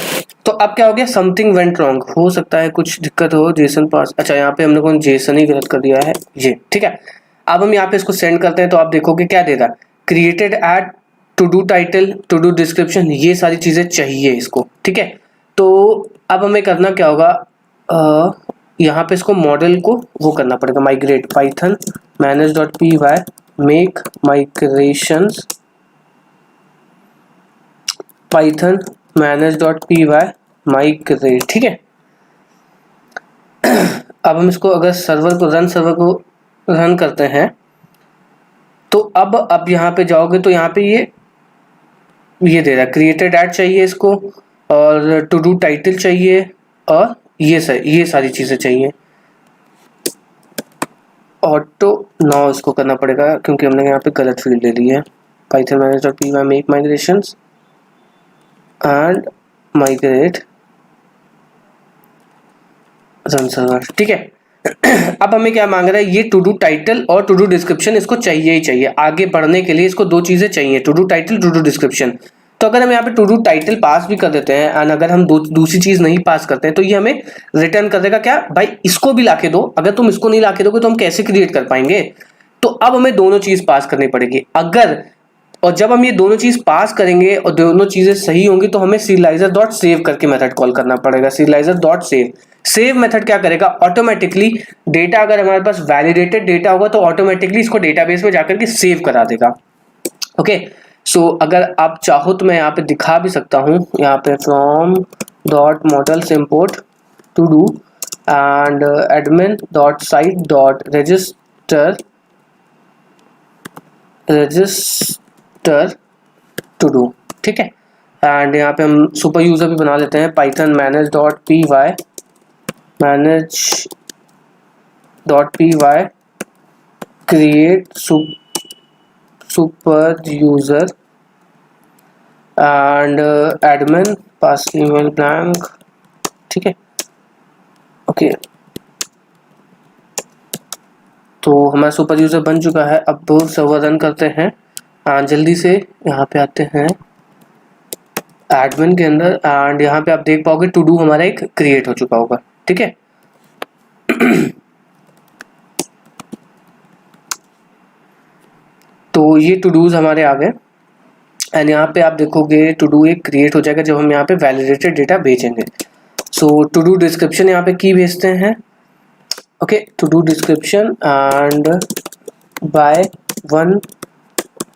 तो अब क्या हो गया, समथिंग वेंट रॉन्ग, हो सकता है कुछ दिक्कत हो, जेसन पास, अच्छा यहाँ पे हमने कौन जेसन ही गलत कर दिया है ये, ठीक है। अब हम यहाँ पे इसको सेंड करते हैं, तो आप देखोगे क्या दे रहा है, created at to do title, to do description, ये सारी चीजें चाहिए इसको, ठीक है। तो अब हमें करना क्या होगा, यहाँ पे इसको मॉडल को वो करना पड़ेगा, migrate Python manage.py make migrations Python manage.py migrate, ठीक है। अब हम इसको अगर सर्वर को रन करते हैं, तो अब यहाँ पे जाओगे तो यहाँ पे ये दे रहा है, क्रिएटेड एड चाहिए इसको, और टू डू टाइटल चाहिए, और ये सारी चीजें चाहिए। ऑटो नाउ इसको करना पड़ेगा क्योंकि हमने यहाँ पे गलत फील्ड ले ली है, Python manage.py make migrations and migrate run server, ठीक है। अब हमें क्या मांग रहा है, ये टू डू टाइटल और टू डू डिस्क्रिप्शन इसको चाहिए ही चाहिए, आगे बढ़ने के लिए इसको दो चीजें चाहिए, to do title to do description. तो अगर हम यहाँ पे टू डू टाइटल पास भी कर देते हैं एंड अगर हम दूसरी चीज नहीं पास करते हैं, तो ये हमें रिटर्न कर देगा क्या, भाई इसको भी लाके दो, अगर तुम इसको नहीं लाके दोगे तो हम कैसे क्रिएट कर पाएंगे। तो अब हमें दोनों चीज पास करनी पड़ेगी, और जब हम ये दोनों चीज पास करेंगे और दोनों चीजें सही होंगी, तो हमें serializer डॉट सेव करके मेथड कॉल करना पड़ेगा, serializer डॉट सेव मेथड क्या करेगा, ऑटोमेटिकली डेटा, अगर हमारे पास वैलिडेटेड डेटा होगा तो ऑटोमेटिकली इसको डेटाबेस में जाकर के सेव करा देगा, ओके। सो अगर आप चाहो तो मैं यहाँ पे दिखा भी सकता हूँ, यहाँ पे from dot models import to do and admin dot site dot register to do, ठीक है। एंड यहाँ पे हम सुपर यूजर भी बना लेते हैं, Python manage.py create super user and admin pass email blank, ठीक है, ओके। तो हमारा सुपर यूजर बन चुका है। अब सर्वर रन करते हैं, जल्दी से यहाँ पे आते हैं एडमिन के अंदर, एंड यहाँ पे आप देख पाओगे टू डू हमारा एक क्रिएट हो चुका होगा, ठीक है। तो ये टू डूज हमारे आ गए, एंड यहाँ पे आप देखोगे टू डू एक क्रिएट हो जाएगा जब हम यहाँ पे वैलिडेटेड डेटा भेजेंगे। सो टू डू डिस्क्रिप्शन यहाँ पे की भेजते हैं, okay, to do description and buy 1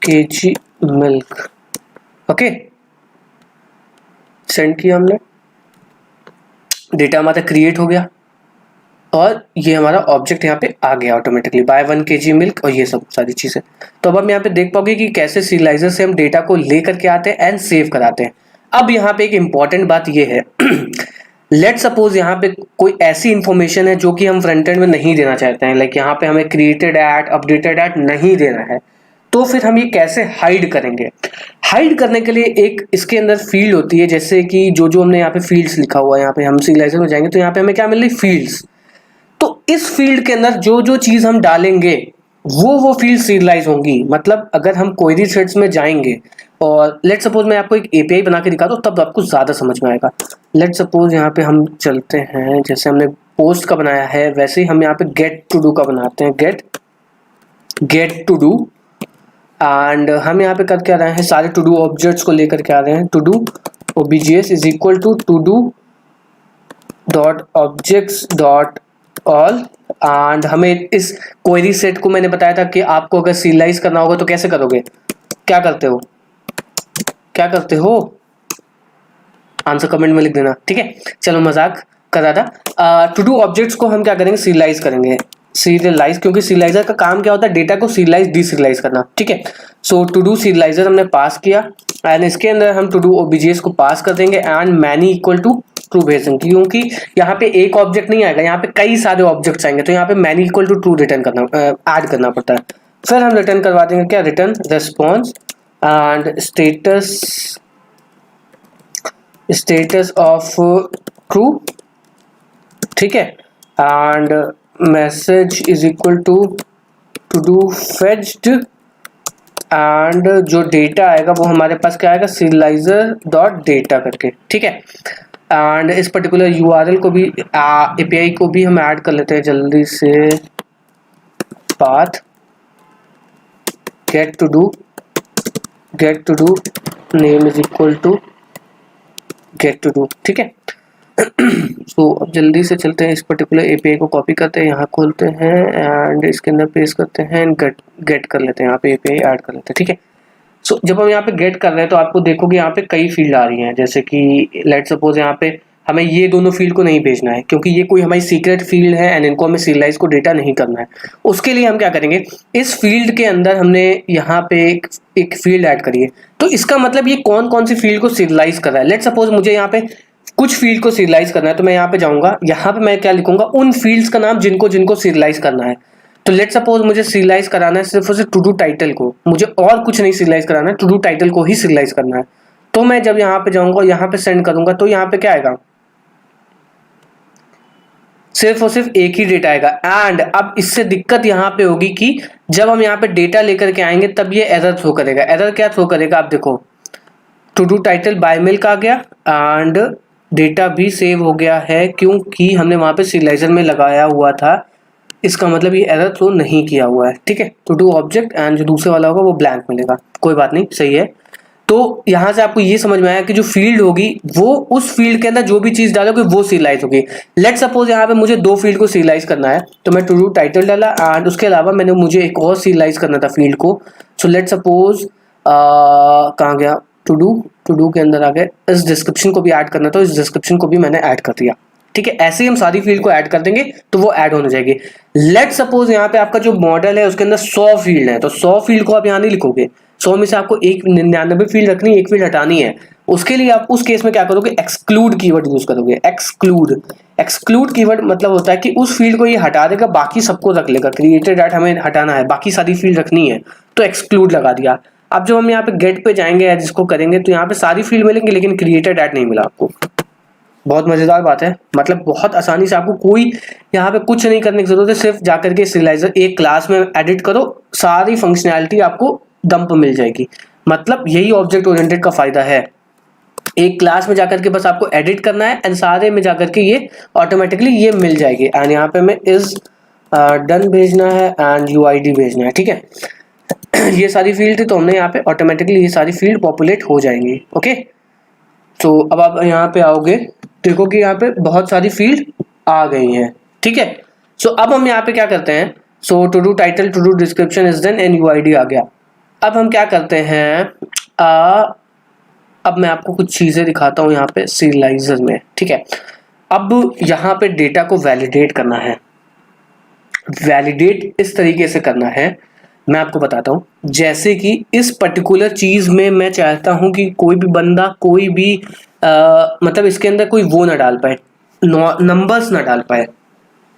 kg milk, okay, send किया हमने, डेटा हमारा क्रिएट हो गया और ये हमारा ऑब्जेक्ट यहाँ पे आ गया ऑटोमेटिकली, बाय 1 kg मिल्क और ये सब सारी चीजें। तो अब हम यहाँ पे देख पाओगे कि कैसे serializer से हम डेटा को ले करके आते हैं एंड सेव कराते हैं। अब यहाँ पे एक इंपॉर्टेंट बात ये है, लेट सपोज यहाँ पे कोई ऐसी इंफॉर्मेशन है जो कि हम फ्रंट एंड में नहीं देना चाहते हैं, लाइक यहाँ पे हमें क्रिएटेड एट अपडेटेड एट नहीं देना है, तो फिर हम ये कैसे हाइड करेंगे। हाइड करने के लिए एक इसके अंदर फील्ड होती है, जैसे कि जो हमने यहाँ पे फील्ड्स लिखा हुआ है, यहाँ पे हम serializer में जाएंगे तो यहाँ पे हमें क्या मिल रही, फील्ड्स। तो इस फील्ड के अंदर जो चीज हम डालेंगे वो फील्ड सीरियलाइज होंगी। मतलब अगर हम क्वेरी थ्रेड्स में जाएंगे और लेट सपोज मैं आपको एक एपीआई बना के दिखा दूं, तब आपको ज्यादा समझ में आएगा। लेट सपोज यहाँ पे हम चलते हैं, जैसे हमने पोस्ट का बनाया है वैसे ही हम यहाँ पे गेट टू डू का बनाते हैं, गेट टू डू, एंड हम यहाँ पे कर क्या रहे हैं, सारे टू डू ऑब्जेक्ट्स को लेकर के आ रहे हैं, to do obj is equal to do dot objects dot all, and हमें इस क्वेरी सेट को मैंने बताया था कि आपको अगर सीरियलाइज करना होगा तो कैसे करोगे, क्या करते हो, आंसर कमेंट में लिख देना, ठीक है। चलो मजाक कर रहा था। टू डू ऑब्जेक्ट्स को हम क्या करेंगे, सीरियलाइज करेंगे, क्योंकि सीरियलाइजर का काम क्या होता है, डेटा को सीरियलाइज डीसीरियलाइज करना, ठीक है। सो टू डू सीरियलाइजर हमने पास किया एंड इसके अंदर हम टू डू ओबीजेस को पास कर देंगे and many equal to true भेज देंगे, क्योंकि यहाँ पे एक ऑब्जेक्ट नहीं आएगा, यहाँ पे कई सारे ऑब्जेक्ट्स आएंगे, तो यहाँ पे many equal to true return करना, ऐड करना पड़ता है। फिर हम रिटर्न करवा देंगे क्या, return response and status of true, ठीक है, and message is equal to do fetched, and जो डेटा आएगा वो हमारे पास क्या आएगा, serializer डॉट डेटा करके, ठीक है। एंड इस पर्टिकुलर URL को भी API को भी हम ऐड कर लेते हैं जल्दी से, path get to do name is equal to get to do, ठीक है। तो अब जल्दी से चलते हैं, इस पर्टिकुलर API को कॉपी करते हैं, यहाँ खोलते हैं एंड इसके अंदर पेस्ट करते हैं एंड गेट कर लेते हैं, यहाँ पे API ऐड कर लेते हैं, ठीक है। सो जब हम यहाँ पे गेट कर रहे हैं तो आपको देखोगे यहाँ पे कई फील्ड आ रही हैं, जैसे कि लेट सपोज यहाँ पे हमें ये दोनों फील्ड को नहीं भेजना है क्योंकि ये कोई हमारी सीक्रेट फील्ड है एंड इनको हमें सीरियलाइज को डेटा नहीं करना है। उसके लिए हम क्या करेंगे, इस फील्ड के अंदर हमने यहाँ पे एक फील्ड ऐड करी है, तो इसका मतलब ये कौन कौन सी फील्ड को सीरियलाइज कर रहा है। लेट सपोज मुझे यहाँ पे कुछ फील्ड को सीरियलाइज करना है, तो मैं यहाँ पे जाऊंगा, यहाँ पे मैं क्या लिखूंगा, उन फील्ड्स का नाम जिनको जिनको सीरियलाइज करना है। तो लेट सपोज मुझे सीरियलाइज कराना है सिर्फ और सिर्फ टू डू टाइटल को, मुझे और कुछ नहीं सीरियलाइज कराना है, टू डू टाइटल को ही सीरियलाइज करना है। तो मैं जब यहाँ पे जाऊंगा और यहाँ पे सेंड करूंगा तो यहाँ पे क्या आएगा, सिर्फ और सिर्फ एक ही डेटा आएगा। एंड अब इससे दिक्कत यहाँ पे होगी कि जब हम यहाँ पे डेटा लेकर के आएंगे तब ये एरर थ्रो करेगा। एरर क्या थ्रो करेगा, आप देखो, to do title buy milk आ गया एंड डेटा भी सेव हो गया है क्योंकि हमने वहां पे सीरियलाइजर में लगाया हुआ था, इसका मतलब ये एरर थ्रो नहीं किया हुआ है, ठीक है। टू डू ऑब्जेक्ट एंड जो दूसरे वाला होगा वो ब्लैंक मिलेगा, कोई बात नहीं, सही है। तो यहाँ से आपको ये समझ में आया कि जो फील्ड होगी वो उस फील्ड के अंदर जो भी चीज डालोगे वो सीरियलाइज होगी। लेट सपोज यहाँ पे मुझे दो फील्ड को सीरियलाइज करना है, तो मैं टू डू टाइटल डाला एंड उसके अलावा मैंने मुझे एक और सीरियलाइज करना था फील्ड को। सो लेट सपोज कहाँ गया, टू डू के अंदर आ गए, इस डिस्क्रिप्शन को भी ऐड करना था, इस डिस्क्रिप्शन को भी मैंने ऐड कर दिया, ठीक है। ऐसे ही हम सारी फील्ड को ऐड कर देंगे तो वो ऐड होने जाएगी। लेट सपोज यहाँ पे आपका जो मॉडल है उसके अंदर 100 फील्ड है, तो 100 फील्ड को आप यहाँ नहीं लिखोगे, 100 में से आपको 99 फील्ड रखनी है, एक फील्ड हटानी है। उसके लिए आप उस केस में क्या करोगे, एक्सक्लूड कीवर्ड यूज करोगे। एक्सक्लूड कीवर्ड मतलब होता है कि उस फील्ड को ये हटा देगा, बाकी सबको रख लेगा। क्रिएटेड एट हमें हटाना है, बाकी सारी फील्ड रखनी है, तो एक्सक्लूड लगा दिया। अब जब हम यहाँ पे गेट पे जाएंगे या जिसको करेंगे तो यहाँ पे सारी फील्ड मिलेंगे लेकिन क्रिएटेड एट नहीं मिला आपको। बहुत मजेदार बात है, मतलब बहुत आसानी से आपको कोई यहाँ पे कुछ नहीं करने की जरूरत है, सिर्फ जाकर के सीरियलाइजर एक क्लास में एडिट करो, सारी फंक्शनैलिटी आपको दम पे मिल जाएगी। मतलब यही ऑब्जेक्ट ओरिएंटेड का फायदा है, एक क्लास में जाकर के बस आपको एडिट करना है एंड सारे में जाकर के ये ऑटोमेटिकली ये मिल जाएगी। एंड यहाँ पे मैं इज डन भेजना है एंड UID भेजना है, ठीक है। ये सारी फील्ड थी तो हमने यहाँ पे ऑटोमेटिकली ये सारी फील्ड पॉपुलेट हो जाएंगी, ओके। तो अब आप यहाँ पे आओगे, देखो कि यहाँ पे बहुत सारी फील्ड आ गई हैं, ठीक है। सो अब हम यहाँ पे क्या करते हैं, so to do title, to do description is done and UID आ गया। अब हम क्या करते हैं, अब मैं आपको कुछ चीजें दिखाता हूँ यहाँ पे सीरियलाइजर में, ठीक है। अब यहाँ पे डेटा को वैलिडेट करना है। वैलिडेट इस तरीके से करना है, मैं आपको बताता हूँ। जैसे कि इस पर्टिकुलर चीज में मैं चाहता हूँ कि कोई भी बंदा कोई भी मतलब इसके अंदर कोई वो ना डाल पाए, नंबर्स ना डाल पाए।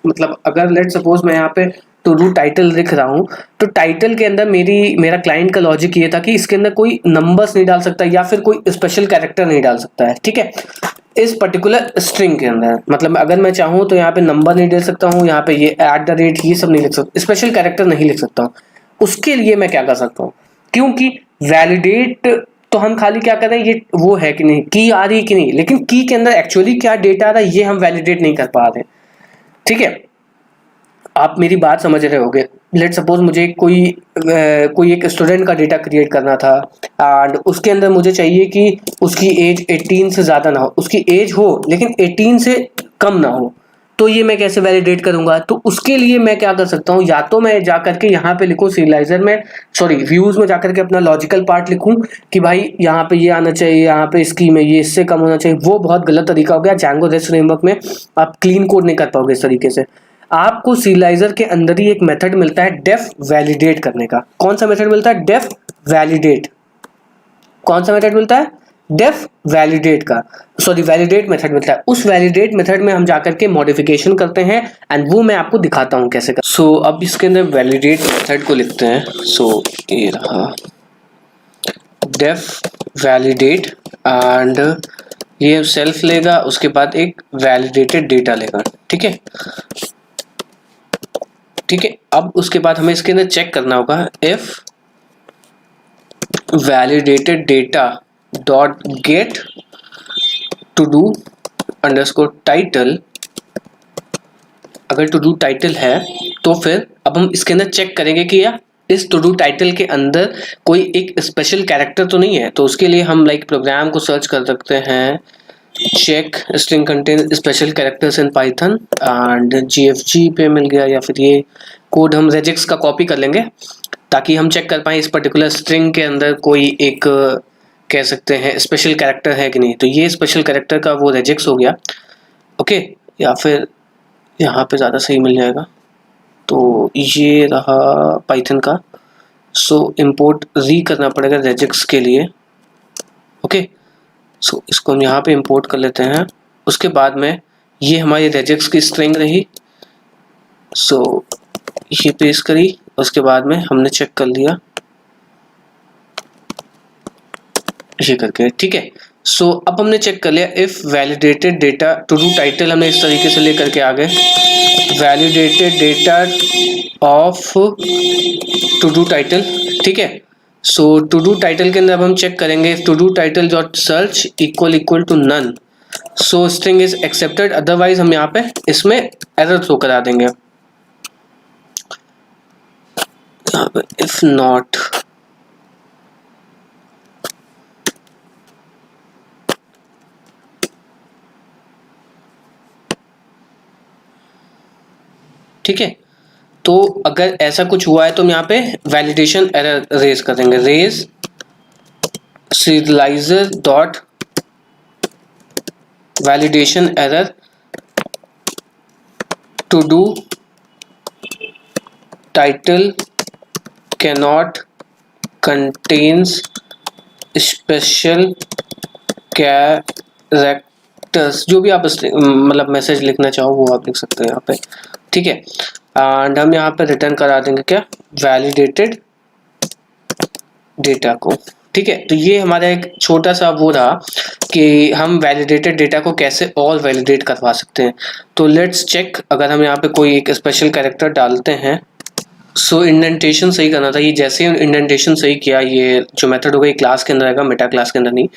मतलब अगर लेट सपोज मैं यहाँ पे टू डू टाइटल लिख रहा हूँ तो टाइटल के अंदर मेरा क्लाइंट का लॉजिक ये था कि इसके अंदर कोई नंबर्स नहीं डाल सकता या फिर कोई स्पेशल कैरेक्टर नहीं डाल सकता है, ठीक है। इस पर्टिकुलर स्ट्रिंग के अंदर मतलब अगर मैं चाहूँ तो यहाँ पे नंबर नहीं दे सकता हूँ, यहाँ पे ये @ ये सब नहीं लिख सकता, स्पेशल कैरेक्टर नहीं लिख सकता हूँ। उसके लिए मैं क्या कर सकता हूँ, क्योंकि वैलिडेट तो हम खाली क्या कर रहे हैं, ये वो है कि नहीं, की आ रही है कि नहीं, लेकिन की के अंदर एक्चुअली क्या डेटा आ रहा है ये हम वैलिडेट नहीं कर पा रहे, ठीक है। आप मेरी बात समझ रहे होगे। लेट सपोज मुझे कोई एक स्टूडेंट का डेटा क्रिएट करना था एंड उसके अंदर मुझे चाहिए कि उसकी एज 18 से ज़्यादा ना हो, उसकी एज हो लेकिन 18 से कम ना हो, तो ये मैं कैसे वैलिडेट करूंगा। तो उसके लिए मैं क्या कर सकता हूँ, या तो मैं जाकर के यहाँ पे लिखूँ सीरियलाइजर में, सॉरी व्यूज में जाकर के अपना लॉजिकल पार्ट लिखूँ कि भाई यहाँ पे ये आना चाहिए, यहाँ पे इसकी में ये इससे कम होना चाहिए। वो बहुत गलत तरीका हो गया। Django REST फ्रेमवर्क में आप क्लीन कोड नहीं कर पाओगे इस तरीके से। आपको सीरियलाइजर के अंदर ही एक मेथड मिलता है डेफ वैलिडेट करने का। कौन सा मेथड मिलता है, डेफ वैलिडेट। कौन सा मेथड मिलता है, डेफ वैलिडेट का, सॉरी वैलिडेट मेथड मिलता है। उस वैलिडेट मेथड में हम जाकर के मॉडिफिकेशन करते हैं एंड वो मैं आपको दिखाता हूं कैसे कर। सो अब इसके अंदर वैलिडेट मेथड को लिखते हैं। सो ये रहा डेफ वैलिडेट एंड ये सेल्फ लेगा, उसके बाद एक वैलिडेटेड डेटा लेगा। ठीक है, ठीक है। अब उसके बाद हमें इसके अंदर चेक करना होगा if validated data dot get to do underscore title. अगर टू डू टाइटल है तो फिर अब हम इसके अंदर चेक करेंगे कि या इस टू डू टाइटल के अंदर कोई एक स्पेशल कैरेक्टर तो नहीं है। तो उसके लिए हम प्रोग्राम को सर्च कर सकते हैं, check string contain special characters in Python and GFG पे मिल गया, या फिर ये कोड हम रेजिक्स का कॉपी कर लेंगे ताकि हम चेक कर पाए इस पर्टिकुलर स्ट्रिंग के अंदर कोई एक कह सकते हैं स्पेशल कैरेक्टर है कि नहीं। तो ये स्पेशल कैरेक्टर का वो रेजिक्स हो गया। ओके, या फिर यहाँ पे ज़्यादा सही मिल जाएगा। तो ये रहा पाइथन का। सो इंपोर्ट री करना पड़ेगा रेजिक्स के लिए। ओके, सो इसको हम यहाँ पे इंपोर्ट कर लेते हैं। उसके बाद में ये हमारी रेजिक्स की स्ट्रिंग रही। सो ये पेस्ट करी, उसके बाद में हमने चेक कर लिया ये करके। ठीक है, सो अब हमने चेक कर लिया if validated data to do title हमने इस तरीके से लेकर के आ गए, validated data of to do title. ठीक है, सो टू डू टाइटल के अंदर अब हम चेक करेंगे to do title dot search equal to none, so string is accepted, otherwise हम यहाँ पे इसमें एरर थ्रो करा देंगे। इफ नॉट ठीक है, तो अगर ऐसा कुछ हुआ है तो हम यहाँ पे वैलिडेशन एरर रेज कर देंगे, raise serializer dot validation error to do title cannot contains special characters. जो भी आप मैसेज लिखना चाहो वो आप लिख सकते हैं यहाँ पे। ठीक है, एंड हम यहाँ पे रिटर्न करा देंगे क्या, वैलिडेटेड डेटा को। ठीक है, तो ये हमारा एक छोटा सा वो रहा कि हम वैलिडेटेड डेटा को कैसे और वैलिडेट करवा सकते हैं। तो लेट्स चेक, अगर हम यहाँ पे कोई एक स्पेशल कैरेक्टर डालते हैं, सो इंडेंटेशन सही करना था। ये जैसे ही इंडेंटेशन सही किया, ये जो मेथड होगा ये क्लास के अंदर आएगा, मेटा क्लास के अंदर नहीं।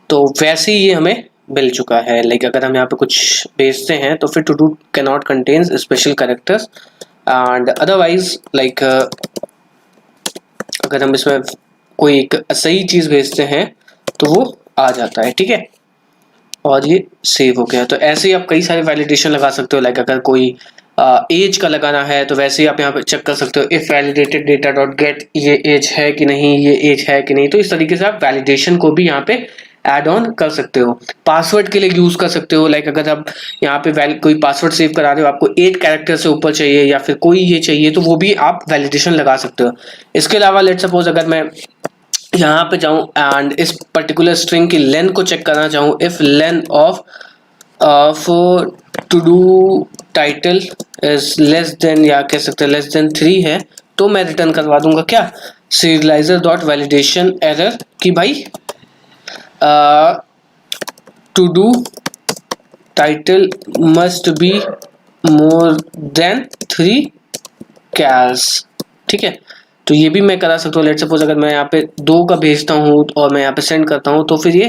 तो वैसे ही ये हमें मिल चुका है। अगर हम यहाँ पे कुछ भेजते हैं तो फिर to do cannot contains special characters and otherwise अगर हम इसमें कोई एक सही चीज़ भेजते हैं तो वो आ जाता है। ठीक है, और ये सेव हो गया। तो ऐसे ही आप कई सारे वैलिडेशन लगा सकते हो। अगर कोई एज का लगाना है तो वैसे ही आप यहाँ पे चेक कर सकते हो if validated data dot gate ये एज है कि नहीं, ये एज है कि नहीं। तो इस तरीके से आप वैलिडेशन को भी यहाँ पे ऐड ऑन कर सकते हो। पासवर्ड के लिए यूज कर सकते हो। अगर आप यहाँ पे कोई पासवर्ड सेव करा रहे हो, आपको 8 कैरेक्टर से ऊपर चाहिए या फिर कोई ये चाहिए, तो वो भी आप वैलिडेशन लगा सकते हो। इसके अलावा लेट सपोज अगर मैं यहाँ पे जाऊँ एंड इस पर्टिकुलर स्ट्रिंग की लेंथ को चेक करना चाहूँ, if length of to do title is less than, या कह सकते हैं लेस देन 3 है, तो मैं रिटर्न करवा दूंगा क्या, serializer डॉट वैलिडेशन एरर कि भाई to do title must be more than 3 chars. ठीक है, तो ये भी मैं करा सकता हूँ। लेट सपोज अगर मैं यहाँ पे 2 का भेजता हूँ और मैं यहाँ पे सेंड करता हूँ तो फिर ये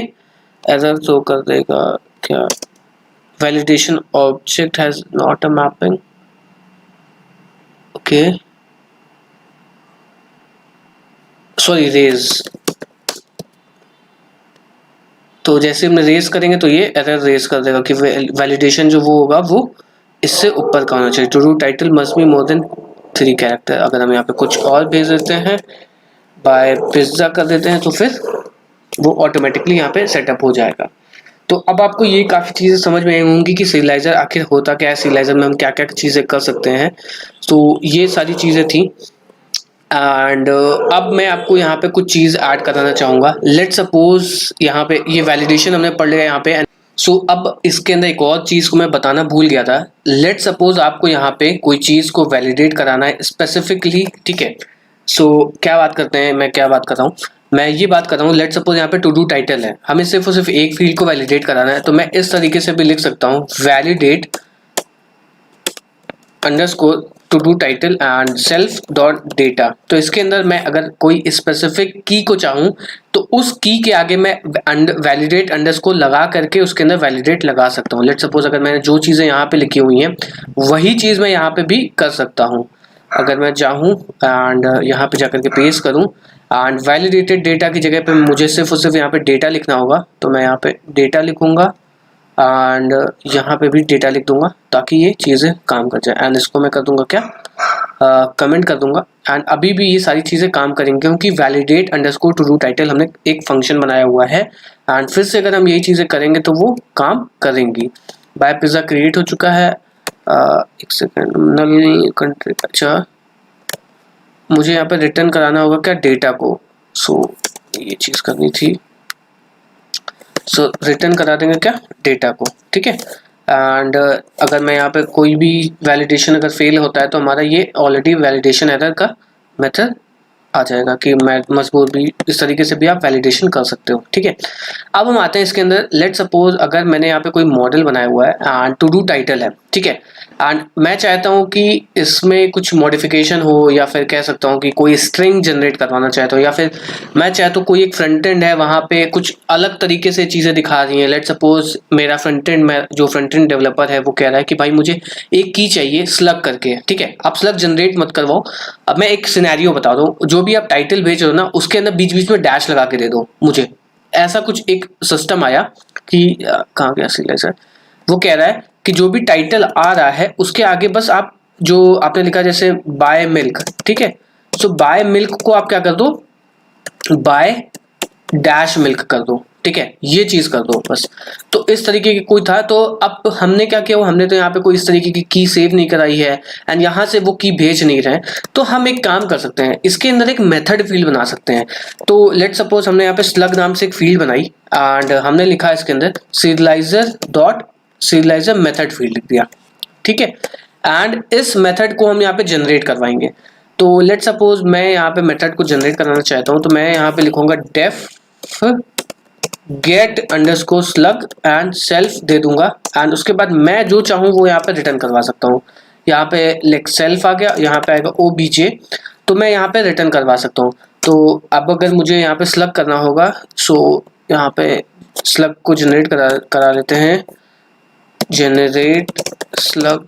एरर शो कर देगा क्या, validation object has not a mapping. Okay, sorry raise. तो जैसे हमने रेज करेंगे तो ये एरर रेज कर देगा कि वैलिडेशन जो वो होगा वो इससे ऊपर का होना चाहिए। To do title must be more than 3 character. अगर हम यहाँ पे कुछ और भेज देते हैं, बाय पिज्जा कर देते हैं, तो फिर वो ऑटोमेटिकली यहाँ पे सेटअप हो जाएगा। तो अब आपको ये काफ़ी चीज़ें समझ में आई होंगी कि serializer आखिर होता क्या है, serializer में हम क्या क्या चीज़ें कर सकते हैं। तो ये सारी चीज़ें थी एंड अब मैं आपको यहाँ पे कुछ चीज़ ऐड कराना चाहूँगा। लेट सपोज यहाँ पे ये वैलिडेशन हमने पढ़ लिया यहाँ पे। सो अब इसके अंदर एक और चीज़ को मैं बताना भूल गया था। लेट सपोज आपको यहाँ पे कोई चीज़ को वैलिडेट कराना है स्पेसिफिकली। ठीक है, सो क्या बात करते हैं, मैं क्या बात कर रहा हूँ, मैं ये बात कर रहा हूँ, लेट सपोज यहाँ पे टू डू टाइटल है, हमें सिर्फ और सिर्फ एक फील्ड को वैलिडेट कराना है, तो मैं इस तरीके से भी लिख सकता हूँ validate underscore two do title and self dot data. तो इसके अंदर मैं अगर कोई स्पेसिफिक की को चाहूँ तो उस की के आगे मैं वैलिडेट अंडरस्कोर लगा करके उसके अंदर वैलिडेट लगा सकता हूँ। लेट सपोज अगर मैंने जो चीज़ें यहाँ पे लिखी हुई हैं वही चीज़ मैं यहाँ पे भी कर सकता हूँ। अगर मैं चाहूँ एंड यहाँ पे जाकर के पेस्ट करूँ एंड वैलिडेटेड डेटा की जगह पे मुझे सिर्फ और सिर्फ यहाँ पे डेटा लिखना होगा, तो मैं यहाँ पे डेटा लिखूंगा एंड यहाँ पे भी डेटा लिख दूंगा ताकि ये चीज़ें काम कर जाए। एंड इसको मैं कर दूंगा क्या, कमेंट कर दूंगा एंड अभी भी ये सारी चीज़ें काम करेंगी क्योंकि validate underscore two do title हमने एक फंक्शन बनाया हुआ है एंड फिर से अगर हम यही चीज़ें करेंगे तो वो काम करेंगी। बाय पिज़्ज़ा क्रिएट हो चुका है। एक सेकेंड, नल कंट्री, अच्छा मुझे यहाँ पे रिटर्न कराना होगा क्या, डेटा को। सो ये चीज़ करनी थी, सो रिटर्न करा देंगे क्या, डेटा को, ठीक है। एंड अगर मैं यहाँ पे कोई भी वैलिडेशन अगर फेल होता है तो हमारा ये ऑलरेडी वैलिडेशन एरर का मेथड आ जाएगा कि मैं मजबूर भी इस तरीके से भी आप वैलिडेशन कर सकते हो, ठीक है। अब हम आते हैं इसके अंदर, लेट सपोज अगर मैंने यहाँ पे कोई मॉडल बनाया हुआ है एंड टू डू टाइटल है, ठीक है, एंड मैं चाहता हूँ कि इसमें कुछ मॉडिफिकेशन हो या फिर कह सकता हूँ कि कोई स्ट्रिंग जनरेट करवाना चाहता हूँ या फिर मैं चाहता हूँ कोई एक फ्रंट एंड है वहाँ पे कुछ अलग तरीके से चीज़ें दिखा रही हैं। लेट सपोज मेरा फ्रंट एंड में जो फ्रंट एंड डेवलपर है वो कह रहा है कि भाई मुझे एक की चाहिए स्लग करके, ठीक है। आप स्लग जनरेट मत करवाओ, अब मैं एक सिनेरियो बता दूँ, जो भी आप टाइटल भेज रहे हो ना उसके अंदर बीच बीच में डैश लगा के दे दो मुझे। ऐसा कुछ एक सिस्टम आया कि कहाँ गया सिलेक्शन, वो कह रहा है कि जो भी टाइटल आ रहा है उसके आगे बस आप जो आपने लिखा जैसे बाय मिल्क, ठीक है, सो बाय मिल्क को आप क्या कर दो, बाय डैश मिल्क कर दो, ठीक है, ये चीज कर दो बस। तो इस तरीके की कोई था, तो अब हमने क्या किया, हमने तो यहाँ पे कोई इस तरीके की सेव नहीं कराई है एंड यहाँ से वो की भेज नहीं रहे, तो हम एक काम कर सकते हैं, इसके अंदर एक मेथड फील्ड बना सकते हैं। तो लेट सपोज हमने यहाँ पे स्लग नाम से एक फील्ड बनाई एंड हमने लिखा इसके अंदर serialiser dot serialiser method field लिख दिया, ठीक है। एंड इस मेथड को हम यहाँ पे जनरेट करवाएंगे। तो लेट सपोज मैं यहाँ पे मेथड को जनरेट कराना चाहता हूँ, तो मैं यहाँ पे लिखूंगा def get underscore slug and self दे दूंगा एंड उसके बाद मैं जो चाहूँ वो यहाँ पे रिटर्न करवा सकता हूँ। यहाँ पे लेक सेल्फ आ गया, यहाँ पे आएगा OBJ, तो मैं यहाँ पे रिटर्न करवा सकता हूँ। तो अब अगर मुझे यहाँ पे स्लग करना होगा, सो यहाँ पे स्लग को जनरेट करा लेते हैं, जनरेट स्लग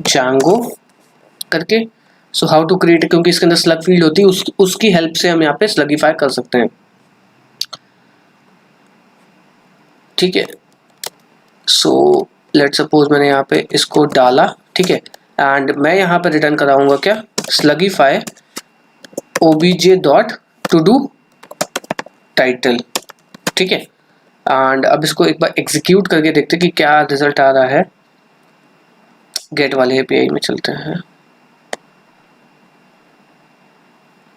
जैंगो करके। सो हाउ टू क्रिएट, क्योंकि इसके अंदर स्लग फील्ड होती है उसकी हेल्प से हम यहाँ पे स्लगिफाई कर सकते हैं, ठीक है। सो लेट सपोज मैंने यहाँ पे इसको डाला, ठीक है, एंड मैं यहाँ पे रिटर्न कराऊंगा क्या, स्लगिफाई OBJ dot to do title, ठीक है। एंड अब इसको एक बार एग्जीक्यूट करके देखते हैं कि क्या रिजल्ट आ रहा है। गेट वाले API में चलते हैं।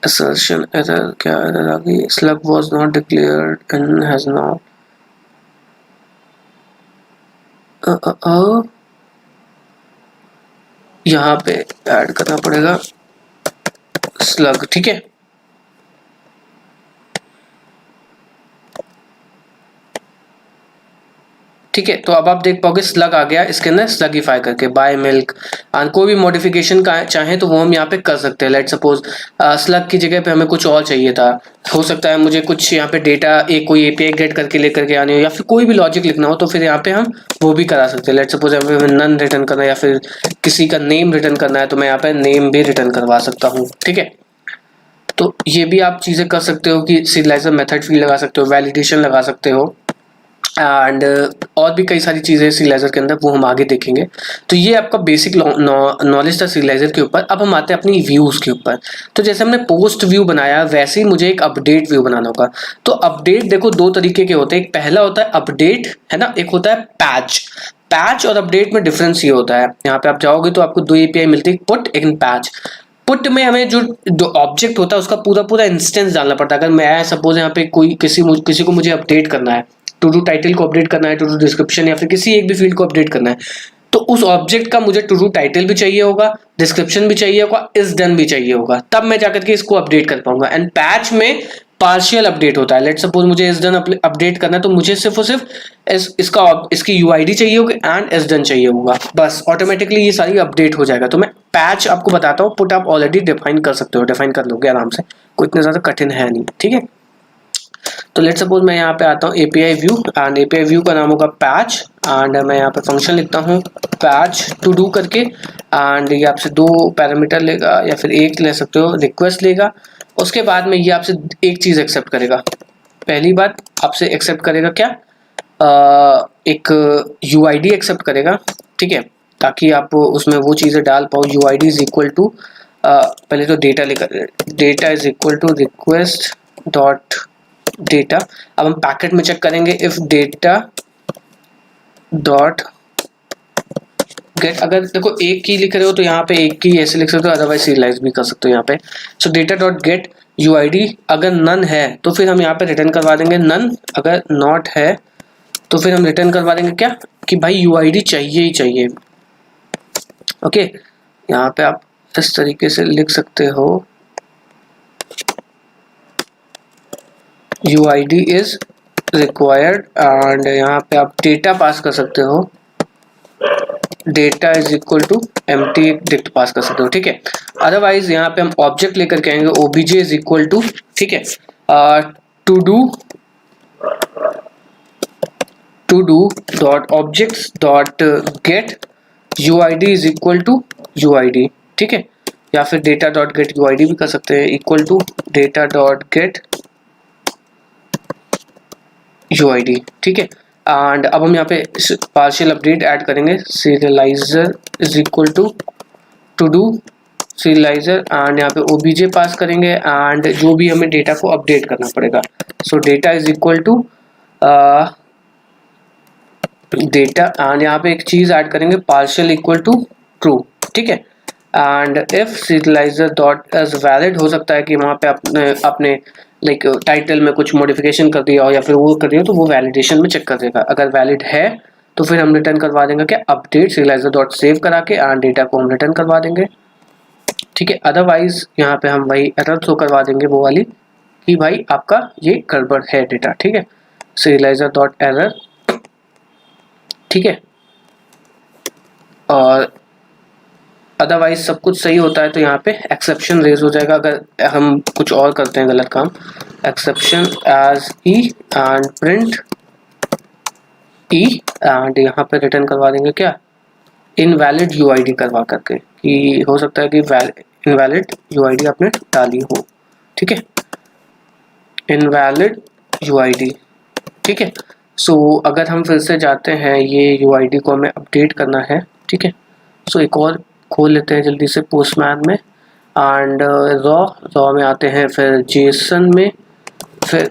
assertion error, क्या एरर आ गई, slug was not declared and has not यहाँ पे ऐड करना पड़ेगा स्लग, ठीक है। ठीक है, तो अब आप देख पाओगे स्लग आ गया इसके अंदर स्लगिफाई करके बाय मिल्क। कोई भी मॉडिफिकेशन का चाहे तो वो हम यहाँ पे कर सकते हैं। लेट सपोज स्लग की जगह पे हमें कुछ और चाहिए था, हो सकता है मुझे कुछ यहाँ पे डेटा एक कोई API गेट करके लेकर के आनी हो या फिर कोई भी लॉजिक लिखना हो, तो फिर यहाँ पे हम वो भी करा सकते हैं। लेट सपोज हमें नन रिटर्न करना है या फिर किसी का नेम रिटर्न करना है, तो मैं यहाँ पे नेम भी रिटर्न करवा सकता हूँ, ठीक है। तो ये भी आप चीज़ें कर सकते हो कि सीरियलाइजर मेथड फील्ड लगा सकते हो, वैलिडेशन लगा सकते हो एंड और भी कई सारी चीज़ें सीरियलाइजर के अंदर, वो हम आगे देखेंगे। तो ये आपका बेसिक नॉलेज था सीरियलाइजर के ऊपर। अब हम आते हैं अपनी व्यूज़ के ऊपर। तो जैसे हमने पोस्ट व्यू बनाया वैसे ही मुझे एक अपडेट व्यू बनाना होगा। तो अपडेट देखो दो तरीके के होते हैं, एक पहला होता है अपडेट, है ना, एक होता है पैच। पैच और अपडेट में डिफरेंस ये होता है, यहाँ पे आप जाओगे तो आपको दो API मिलती है, पुट एक पैच। पुट में हमें जो ऑब्जेक्ट होता है उसका पूरा पूरा इंस्टेंस डालना पड़ता है। अगर मैं सपोज यहाँ पे कोई किसी को मुझे अपडेट करना है, टू डू टाइटल को अपडेट करना है, टू डू डिस्क्रिप्शन या फिर किसी एक भी फील्ड को अपडेट करना है, तो उस ऑब्जेक्ट का मुझे टू डू टाइटल भी चाहिए होगा, डिस्क्रिप्शन भी चाहिए होगा, इज डन भी चाहिए होगा, तब मैं जाकर के इसको अपडेट कर पाऊंगा। एंड पैच में पार्शियल अपडेट होता है। लेट सपोज मुझे इस डन अपडेट करना है तो मुझे सिर्फ और सिर्फ इसकी यूआईडी चाहिए होगी एंड इस डन चाहिए होगा, बस ऑटोमेटिकली ये सारी अपडेट हो जाएगा। तो मैं पैच आपको बताता हूँ, पुट आप ऑलरेडी डिफाइन कर सकते हो, डिफाइन कर लोगे आराम से, कोई इतना ज्यादा कठिन है नहीं, ठीक है। तो लेट सपोज मैं यहाँ पे आता हूँ API view and API view का नाम होगा पैच एंड मैं यहाँ पे फंक्शन लिखता हूँ पैच टू डू करके एंड ये आपसे 2 पैरामीटर लेगा या फिर एक ले सकते हो, रिक्वेस्ट लेगा। उसके बाद में ये आपसे एक चीज एक्सेप्ट करेगा। पहली बात आपसे एक्सेप्ट करेगा क्या, एक यूआईडी एक्सेप्ट करेगा, ठीक है, ताकि आप उसमें वो चीजें डाल पाओ। यूआईडी इज इक्वल टू पहले तो डेटा लेकर, data is equal to request dot data. अब हम पैकेट में चेक करेंगे इफ डेटा डॉट गेट, अगर देखो एक की लिख रहे हो तो यहाँ पे एक की ऐसे लिख सकते हो, अदरवाइज सीरियलाइज भी कर सकते हो यहाँ पे। सो डेटा डॉट गेट यूआईडी, अगर नन है तो फिर हम यहाँ पे रिटर्न करवा देंगे नन, अगर नॉट है तो फिर हम रिटर्न करवा देंगे क्या कि भाई यूआईडी चाहिए ही चाहिए। ओके, यहाँ पे आप इस तरीके से लिख सकते हो UID इज रिक्वायर्ड एंड यहाँ पे आप डेटा पास कर सकते हो, data is equal to empty dict pass कर सकते हो, ठीक है। अदरवाइज यहाँ पे हम ऑब्जेक्ट लेकर के आएंगे obj इज इक्वल टू, ठीक है, to do dot objects dot get UID is equal to UID, ठीक है, या फिर डेटा डॉट गेट UID भी कर सकते हैं, equal to data dot get UID, ठीक है। एंड अब हम यहाँ पे पार्शियल अपडेट ऐड करेंगे, serializer is equal to do serializer and यहाँ पे obj पास करेंगे एंड जो भी हमें डेटा को अपडेट करना पड़ेगा। So data is equal to data and यहाँ पे एक चीज ऐड करेंगे पार्शियल इक्वल टू ट्रू, ठीक है। And if serializer dot is valid, हो सकता है कि वहाँ पे अपने लाइक टाइटल में कुछ मॉडिफिकेशन कर दिया हो या फिर वो कर दिया हो, तो वो वैलिडेशन में चेक कर देगा। अगर वैलिड है तो फिर हम रिटर्न करवा देंगे क्या अपडेट सीरियलाइजर डॉट सेव करा के एंड डेटा को हम रिटर्न करवा देंगे, ठीक है। अदरवाइज यहाँ पे हम वही एरर थ्रो करवा देंगे वो वाली कि भाई आपका ये गड़बड़ है डेटा, ठीक है, सीरियलाइजर डॉट एरर, ठीक है। और अदरवाइज सब कुछ सही होता है तो यहाँ पे एक्सेप्शन रेज हो जाएगा अगर हम कुछ और करते हैं गलत काम, exception as E and print e and यहाँ पे रिटर्न करवा देंगे क्या इनवैलिड यूआईडी करवा करके, कि हो सकता है कि इनवैलिड यूआईडी आपने डाली हो, ठीक है, इनवैलिड यूआईडी, ठीक है। सो अगर हम फिर से जाते हैं, ये यूआईडी को हमें अपडेट करना है, ठीक है। सो एक और खोल लेते हैं जल्दी से पोस्टमैन में एंड रॉ में आते हैं, फिर जेसन में, फिर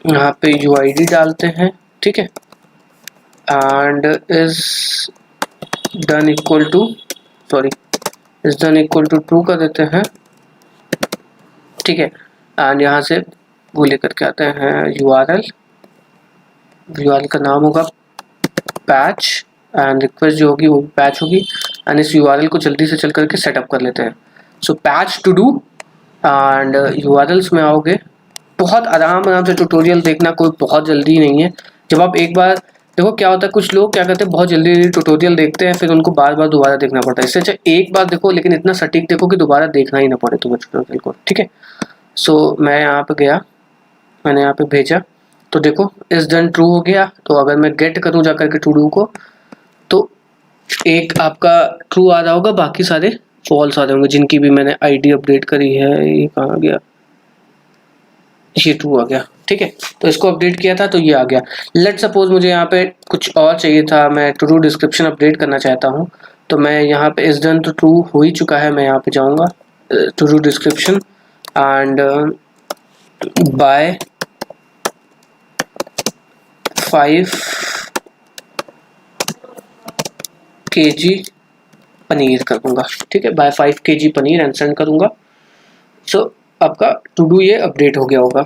यहाँ पे यूआईडी डालते हैं, ठीक है, and is done equal to is done equal to true कर देते हैं, ठीक है। एंड यहाँ से वो लेकर के आते हैं यूआरएल का नाम होगा पैच एंड रिक्वेस्ट जो होगी वो पैच होगी एंड इस यूआरएल को जल्दी से चल करके सेटअप कर लेते हैं। So patch to do and URLs में आओगे, बहुत आराम से ट्यूटोरियल देखना, कोई बहुत जल्दी नहीं है। जब आप एक बार देखो क्या होता है, कुछ लोग क्या करते हैं बहुत जल्दी ट्यूटोरियल देखते हैं फिर उनको बार बार दोबारा देखना पड़ता है, इससे अच्छा एक बार देखो लेकिन इतना सटीक देखो कि दोबारा देखना ही ना पड़े तुम्हें ट्यूटोरियल को, ठीक है। सो मैं यहाँ पे गया, मैंने यहाँ पे भेजा तो देखो इस डन ट्रू हो गया। तो अगर मैं गेट करूँ जाकर के टू डू को तो एक आपका ट्रू आ रहा होगा, बाकी सारे फॉल्स आ रहे होंगे जिनकी भी मैंने आईडी अपडेट करी है। ये कहाँ गया, ये ट्रू आ गया, ठीक है। तो इसको अपडेट किया था तो ये आ गया। लेट सपोज मुझे यहाँ पे कुछ और चाहिए था, मैं टू डू डिस्क्रिप्शन अपडेट करना चाहता हूँ, तो मैं यहाँ पे इस डन तो ट्रू हो ही चुका है, मैं यहाँ पे जाऊँगा to do description and buy 5 kg paneer करूँगा, ठीक है, buy 5 kg paneer and send करूँगा। सो आपका टू डू ये अपडेट हो गया होगा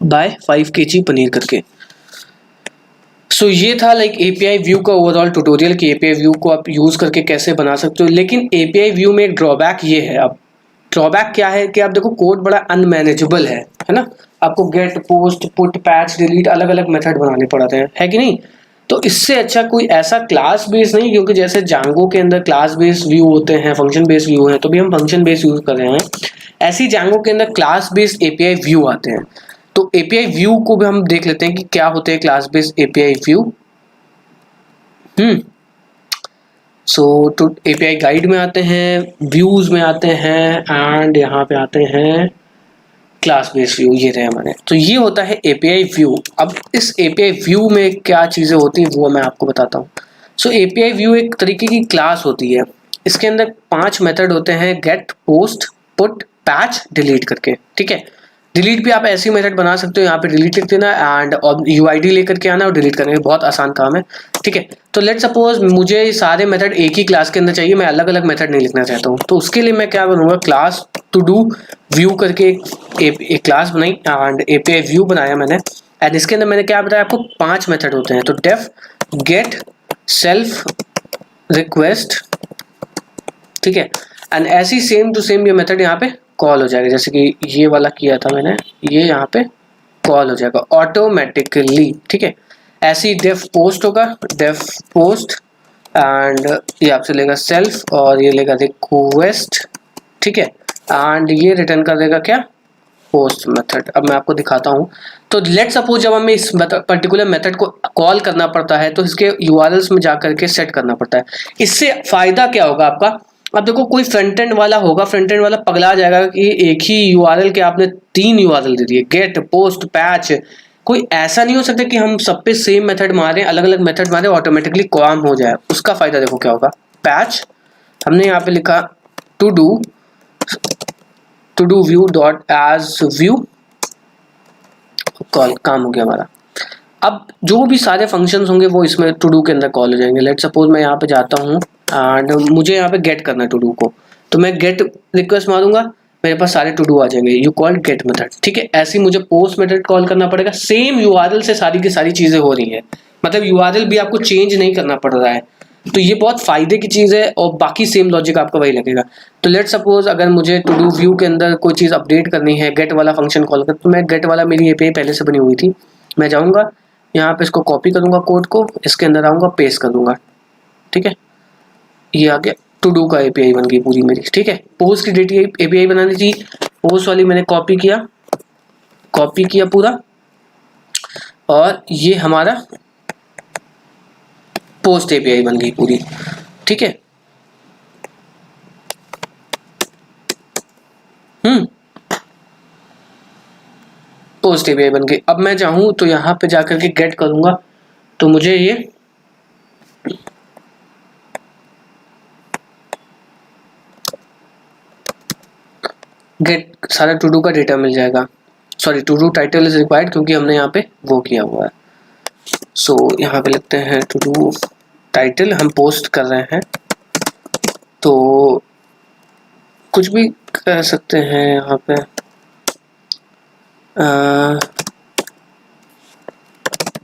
बाय 5 kg पनीर करके। सो ये था लाइक एपीआई व्यू का ओवरऑल ट्यूटोरियल कि एपीआई व्यू को आप यूज़ करके कैसे बना सकते हो। लेकिन एपीआई व्यू में एक ड्रॉबैक ये है, अब ड्रॉबैक क्या है कि आप देखो कोड बड़ा अनमैनेजेबल है ना। आपको get, post, put, patch, delete अलग अलग मेथड बनाने पड़ते हैं, है कि नहीं। तो इससे अच्छा कोई ऐसा क्लास बेस नहीं, क्योंकि जैसे Django के अंदर क्लास बेस्ड व्यू होते हैं, फंक्शन बेस्ड व्यू है, तो भी हम फंक्शन बेस्ड यूज कर रहे हैं। ऐसी Django के अंदर क्लास बेस्ड एपीआई व्यू आते हैं। तो एपीआई व्यू को भी हम देख लेते हैं कि क्या होते हैं क्लास बेस्ड एपीआई व्यू। सो तो एपीआई गाइड में आते हैं, व्यूज में आते हैं, एंड यहाँ पे आते हैं क्लास बेस्ड व्यू, ये रहे हमारे। तो ये होता है एपीआई व्यू। अब इस एपीआई व्यू में क्या चीज़ें होती हैं वो मैं आपको बताता हूँ। सो एपीआई व्यू एक तरीके की क्लास होती है। इसके अंदर 5 मेथड होते हैं, get, post, put, patch, delete करके, ठीक है। डिलीट भी आप ऐसी मेथड बना सकते हो, यहाँ पे डिलीट लिख देना एंड यूआईडी लेकर के आना और डिलीट करने, बहुत आसान काम है, ठीक है। तो लेट सपोज मुझे सारे मेथड एक ही क्लास के अंदर चाहिए, मैं अलग अलग मेथड नहीं लिखना चाहता हूँ, तो उसके लिए मैं क्या बनूंगा, क्लास टू डू व्यू करके एक क्लास बनाई एंड एपीआई व्यू बनाया मैंने। एंड इसके अंदर मैंने क्या बताया आपको, 5 मेथड होते हैं। तो डेफ, गेट, सेल्फ, रिक्वेस्ट, ठीक है। एंड ऐसी सेम टू सेम ये मेथड यहाँ पे कॉल हो जाएगा, जैसे कि ये वाला किया था मैंने, ये यहाँ पे कॉल हो जाएगा ऑटोमेटिकली, ठीक है। ऐसी डेफ पोस्ट होगा, डेफ पोस्ट, एंड ये आपसे लेगा सेल्फ और ये लेगा रिक्वेस्ट, ठीक है। एंड ये रिटर्न कर देगा क्या, पोस्ट मेथड। अब मैं आपको दिखाता हूँ। तो लेट सपोज जब हमें इस पर्टिकुलर मेथड को कॉल करना पड़ता है तो इसके यूआरएल्स में जाकर के सेट करना पड़ता है। इससे फायदा क्या होगा आपका, अब देखो कोई फ्रंट एंड वाला होगा, फ्रंट एंड वाला पगला जाएगा कि एक ही यूआरएल के आपने 3 यूआरएल दे दिए, गेट, पोस्ट, पैच। कोई ऐसा नहीं हो सकता कि हम सब पे सेम मेथड मारें, अलग अलग मेथड मारें, ऑटोमेटिकली काम हो जाए। उसका फायदा देखो क्या होगा, पैच हमने यहाँ पे लिखा to do view dot as view, call, काम हो गया हमारा। अब जो भी सारे फंक्शंस होंगे वो इसमें टू डू के अंदर कॉल हो जाएंगे। लेट सपोज मैं यहाँ पे जाता हूँ एंड मुझे यहाँ पे गेट करना है टू डू को, तो मैं गेट रिक्वेस्ट मारूंगा, मेरे पास सारे टू डू आ जाएंगे, यू कॉल गेट मेथड, ठीक है। ऐसे ही मुझे पोस्ट मेथड कॉल करना पड़ेगा, सेम यूआरएल से सारी की सारी चीजें हो रही है, मतलब यूआरएल भी आपको चेंज नहीं करना पड़ रहा है। तो ये बहुत फायदे की चीज़ है और बाकी सेम लॉजिक आपका वही लगेगा। तो लेट सपोज अगर मुझे टू डू व्यू के अंदर कोई चीज़ अपडेट करनी है, गेट वाला फंक्शन कॉल कर, तो मैं गेट वाला, मेरी एपीआई पहले से बनी हुई थी, मैं जाऊँगा यहाँ पे इसको कॉपी करूँगा कोड को, इसके अंदर आऊँगा, पेस्ट कर दूँगा, ठीक है। ये आ गया, टू डू का एपीआई बन गई पूरी मेरी, ठीक है। पोस्ट की डेटी एपीआई बनानी थी, पोस्ट वाली मैंने कॉपी किया पूरा, और ये हमारा पोस्ट एपीआई बन गई पूरी, ठीक है। पोस्ट एपीआई बन गई। अब मैं चाहूँ तो यहाँ पे जाकर के गेट करूँगा, तो मुझे ये गेट सारा टू डू का डेटा मिल जाएगा। Sorry, to do title is required, क्योंकि हमने यहाँ पे वो किया हुआ है। सो यहाँ पे लिखते हैं टू डू टाइटल, हम पोस्ट कर रहे हैं तो कुछ भी कर सकते हैं यहाँ पे।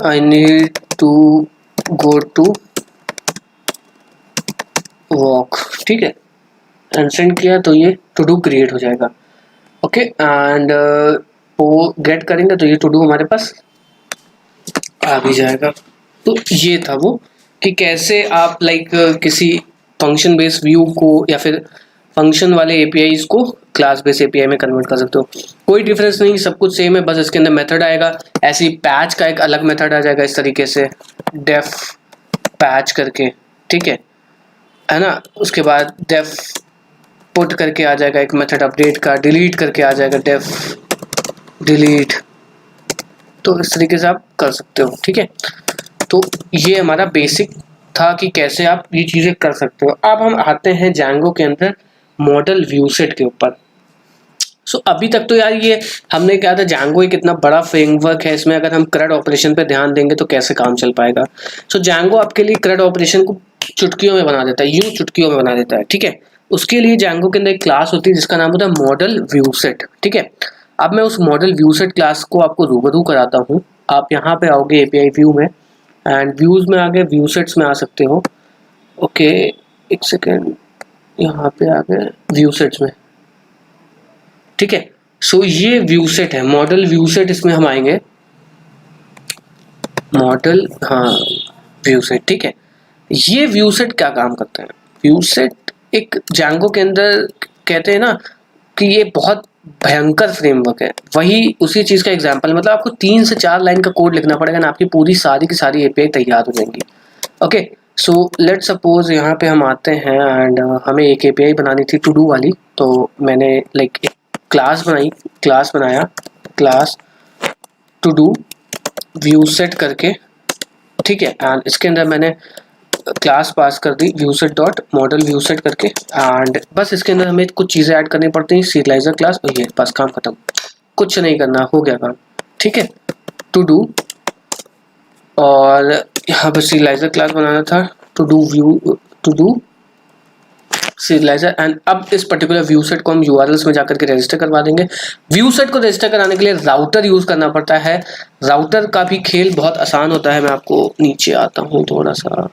I need to go to walk, ठीक है, एंड सेंड किया तो ये टू डू क्रिएट हो जाएगा, ओके। एंड वो गेट करेंगे तो ये टू डू हमारे पास आ भी जाएगा। तो ये था वो कि कैसे आप किसी फंक्शन बेस्ड व्यू को या फिर फंक्शन वाले एपीआईज को क्लास बेस्ड एपीआई में कन्वर्ट कर सकते हो। कोई डिफरेंस नहीं, सब कुछ सेम है, बस इसके अंदर मेथड आएगा। ऐसे ही पैच का एक अलग मेथड आ जाएगा इस तरीके से, डेफ पैच करके, ठीक है ना। उसके बाद डेफ पुट करके आ जाएगा एक मेथड अपडेट का, डिलीट करके आ जाएगा डेफ डिलीट। तो इस तरीके से आप कर सकते हो, ठीक है। तो ये हमारा बेसिक था कि कैसे आप ये चीज़ें कर सकते हो। अब हम आते हैं Django के अंदर मॉडल व्यू सेट के ऊपर। सो अभी तक तो यार ये हमने क्या था, Django एक इतना बड़ा फ्रेमवर्क है, इसमें अगर हम CRUD ऑपरेशन पे ध्यान देंगे तो कैसे काम चल पाएगा। सो Django आपके लिए CRUD ऑपरेशन को चुटकियों में बना देता है, यूं चुटकियों में बना देता है, ठीक है। उसके लिए Django के अंदर एक क्लास होती है जिसका नाम होता है मॉडल व्यू सेट, ठीक है। अब मैं उस मॉडल व्यू सेट क्लास को आपको रूबरू कराता हूँ। आप यहाँ पे आओगे एपीआई व्यू में एंड व्यूज में आगे व्यू सेट्स में आ सकते हो, ओके। एक सेकेंड, यहाँ पे आ गए व्यू सेट्स में, ठीक है। सो ये व्यू सेट है, मॉडल व्यू सेट, इसमें हम आएंगे मॉडल, हाँ व्यू सेट, ठीक है। ये व्यू सेट क्या काम करते हैं? व्यू सेट एक Django के अंदर कहते हैं ना कि ये बहुत भयंकर फ्रेमवर्क है, वही उसी चीज का एग्जांपल, मतलब आपको 3 से 4 लाइन का कोड लिखना पड़ेगा ना, आपकी पूरी सारी की सारी एपीआई तैयार हो जाएंगी। ओके, सो लेट सपोज यहाँ पे हम आते हैं एंड हमें एक एपीआई बनानी थी टू डू वाली, तो मैंने लाइक एक क्लास बनाया, class to do view set करके, ठीक है। एंड इसके अंदर मैंने क्लास पास कर दी view set dot model view set करके, एंड बस इसके अंदर हमें कुछ चीज़ें ऐड करनी पड़ती हैं, सीरियलाइजर क्लास, और ये बस काम खत्म, कुछ नहीं करना, हो गया काम, ठीक है। टू डू, और यहाँ पर सीरियलाइजर क्लास बनाना था, to do view, to do serializer, and अब इस पर्टिकुलर व्यू सेट को हम यूआरएल्स में जाकर के रजिस्टर करवा देंगे। व्यू सेट को रजिस्टर कराने के लिए राउटर यूज करना पड़ता है, राउटर का भी खेल बहुत आसान होता है। मैं आपको नीचे आता हूँ थोड़ा सा,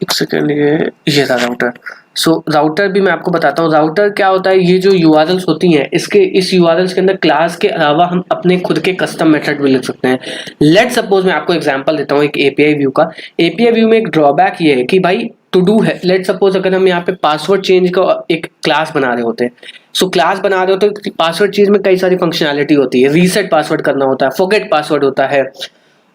एक सेकेंड, ये था राउटर। सो राउटर भी मैं आपको बताता हूँ, राउटर क्या होता है। ये जो यूआरएल्स होती हैं, इस यूआरएल्स के अंदर क्लास के अलावा हम अपने खुद के कस्टम मेथड भी लिख सकते हैं। लेट सपोज मैं आपको एग्जांपल देता हूँ एक एपीआई व्यू का। एपीआई व्यू में एक ड्रॉबैक ये है कि भाई टू डू है, लेट सपोज अगर हम यहाँ पे पासवर्ड चेंज का एक क्लास बना रहे होते हैं, सो क्लास बना रहे होते हैं, पासवर्ड चेंज में कई सारी फंक्शनैलिटी होती है, रीसेट पासवर्ड करना होता है, फॉरगेट पासवर्ड होता है,